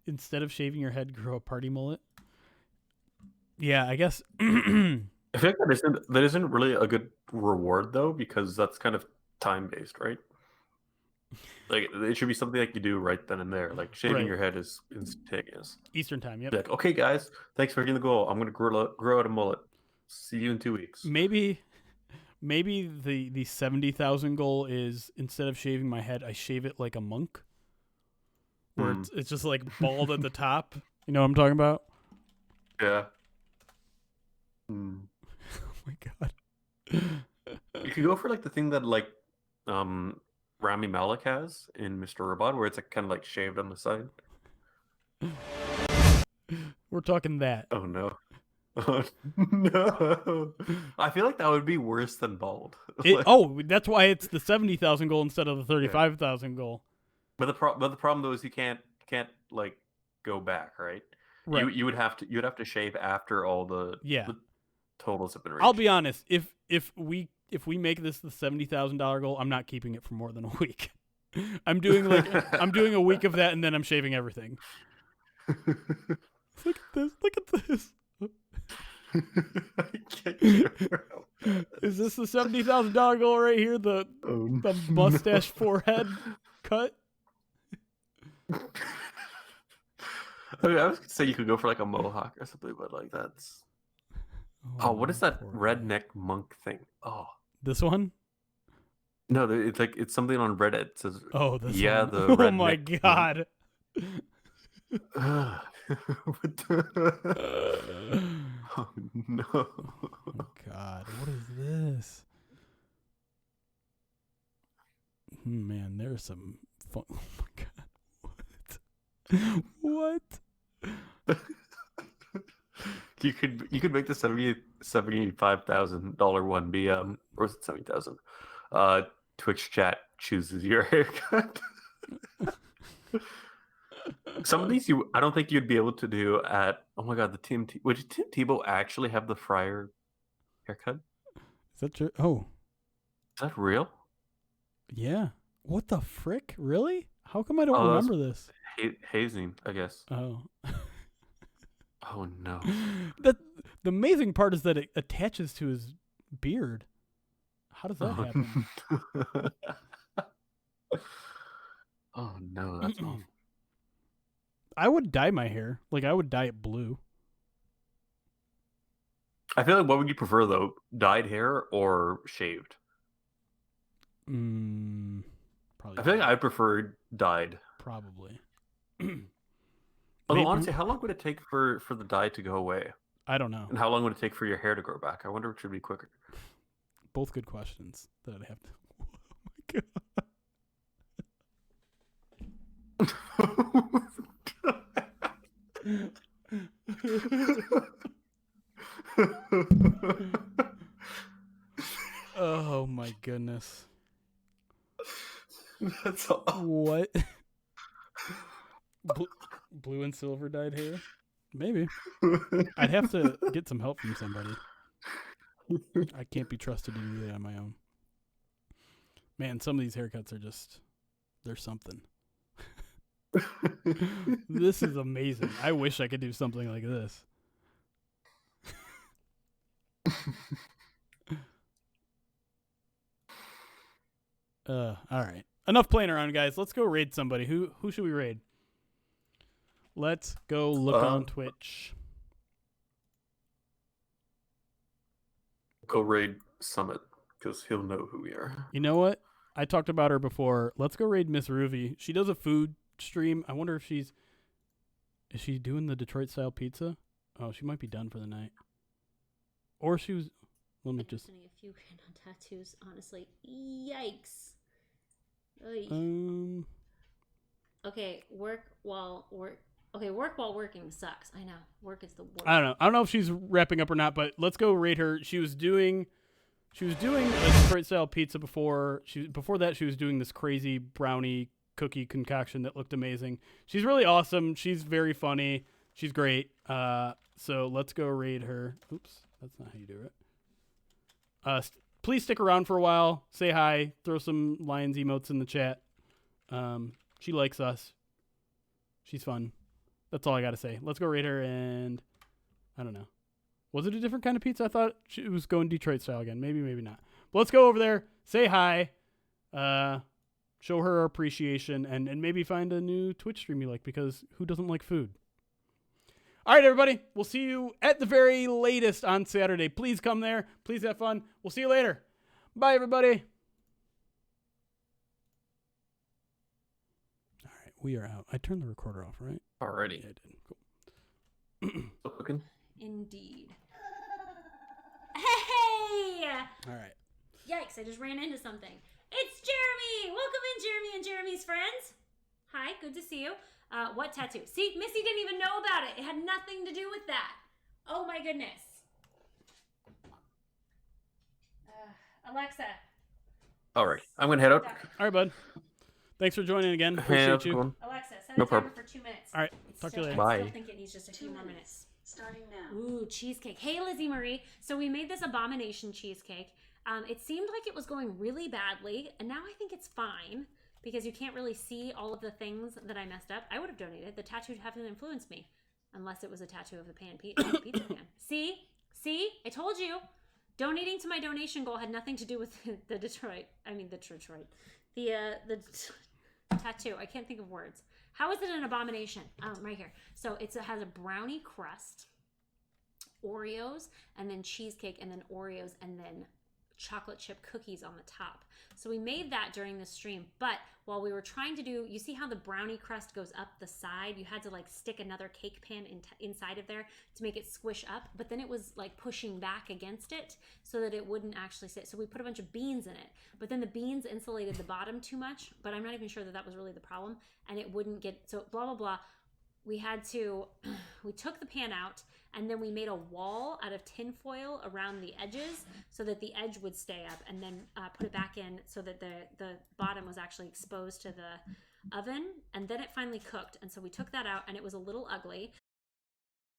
Instead of shaving your head, grow a party mullet. Yeah, I guess. I feel like that isn't really a good reward though, because that's kind of time based, right? Like it should be something like you do right then and there. Like shaving your head is instantaneous. Eastern time, yep. Like, okay, guys, thanks for getting the goal. I'm gonna grow out a mullet. See you in 2 weeks. Maybe the 70,000 goal is instead of shaving my head, I shave it like a monk, where it's just like bald at the top. You know what I'm talking about? Yeah. Oh my god. You could go for like the thing that like Rami Malek has in Mr. Robot, where it's like kind of like shaved on the side. We're talking that. Oh no. Oh, no. I feel like that would be worse than bald. That's why it's the 70,000 goal instead of the 35,000 goal. But the problem though is you can't like go back, right? Right. You would have to shave after all the totals have been reached. I'll be honest, if we make this the $70,000 goal, I'm not keeping it for more than a week. I'm doing a week of that and then I'm shaving everything. Look at this. I can't get Is this the $70,000 goal right here? The mustache forehead cut? I mean, I was gonna say you could go for like a mohawk or something, but like that's. Oh, what is that redneck monk thing? Oh, this one? no, it's like it's something on Reddit. It says, Oh, this yeah, one. the Oh redneck my monk. god. What the- Oh no. Oh god, what is this? Man, there's some fun. Oh my god. What? You could make the $75,000 one be or was it 70,000? Twitch chat chooses your haircut. Some of these I don't think you'd be able to do at, oh my god, would Tim Tebow actually have the Fryer haircut? Is that true? Oh. Is that real? Yeah. What the frick? Really? How come I don't remember this? Hazing, I guess. Oh. Oh no. The amazing part is that it attaches to his beard. How does that happen? Oh no, that's awful. I would dye my hair. Like, I would dye it blue. I feel like, what would you prefer though? Dyed hair or shaved? Probably. I feel like I prefer dyed. Probably. Although honestly, how long would it take for the dye to go away? I don't know. And how long would it take for your hair to grow back? I wonder which would be quicker. Both good questions that I'd have to. Oh my goodness. That's all. What? Blue and silver dyed hair? Maybe. I'd have to get some help from somebody. I can't be trusted to do that on my own. Man, some of these haircuts are just, they're something. This is amazing. I wish I could do something like this. All right. Enough playing around, guys. Let's go raid somebody. Who should we raid? Let's go look on Twitch. Go raid Summit, because he'll know who we are. You know what? I talked about her before. Let's go raid Miss Ruby. She does a food stream. I wonder if is she doing the Detroit style pizza? Oh, she might be done for the night. Or she was. Let me just. Spending a few grand on tattoos, honestly. Yikes. Okay, work while working sucks. I know. Work is the worst. I don't know if she's wrapping up or not, but let's go rate her. She was doing a Detroit style pizza before. Before that she was doing this crazy brownie cookie concoction that looked amazing. She's really awesome. She's very funny. She's great. So let's go rate her. Oops, that's not how you do it. Please stick around for a while. Say hi. Throw some Lions emotes in the chat. She likes us. She's fun. That's all I got to say. Let's go rate her, and I don't know. Was it a different kind of pizza? I thought she was going Detroit style again. Maybe, maybe not. But let's go over there. Say hi. Show her our appreciation, and maybe find a new Twitch stream you like, because who doesn't like food? All right, everybody. We'll see you at the very latest on Saturday. Please come there. Please have fun. We'll see you later. Bye, everybody. All right, we are out. I turned the recorder off, right? Already. Yeah, I did. Cool. Looking. Indeed. Hey! All right. Yikes, I just ran into something. It's Jeremy! Welcome in, Jeremy and Jeremy's friends. Hi, good to see you. What tattoo? See, Missy didn't even know about it. It had nothing to do with that. Oh my goodness. Alexa. All right, I'm gonna head out. All right, bud. Thanks for joining again. Appreciate you. Alexa, set No a timer problem. for 2 minutes. All right, talk to you later. Bye. I still think it needs just a few more minutes. Starting now. Ooh, cheesecake. Hey, Lizzie Marie. So we made this abomination cheesecake. It seemed like it was going really badly, and now I think it's fine because you can't really see all of the things that I messed up. I would have donated. The tattoo haven't influenced me, unless it was a tattoo of the pizza pan. See? I told you. Donating to my donation goal had nothing to do with the tattoo. I can't think of words. How is it an abomination? Right here. So it has a brownie crust, Oreos, and then cheesecake, and then Oreos, and then chocolate chip cookies on the top. So we made that during the stream, but while we were trying to do, you see how the brownie crust goes up the side? You had to like stick another cake pan inside of there to make it squish up, but then it was like pushing back against it so that it wouldn't actually sit. So we put a bunch of beans in it, but then the beans insulated the bottom too much, but I'm not even sure that that was really the problem, and it wouldn't get, so blah, blah, blah. We took the pan out, and then we made a wall out of tin foil around the edges so that the edge would stay up, and then put it back in so that the bottom was actually exposed to the oven, and then it finally cooked. And so we took that out, and it was a little ugly.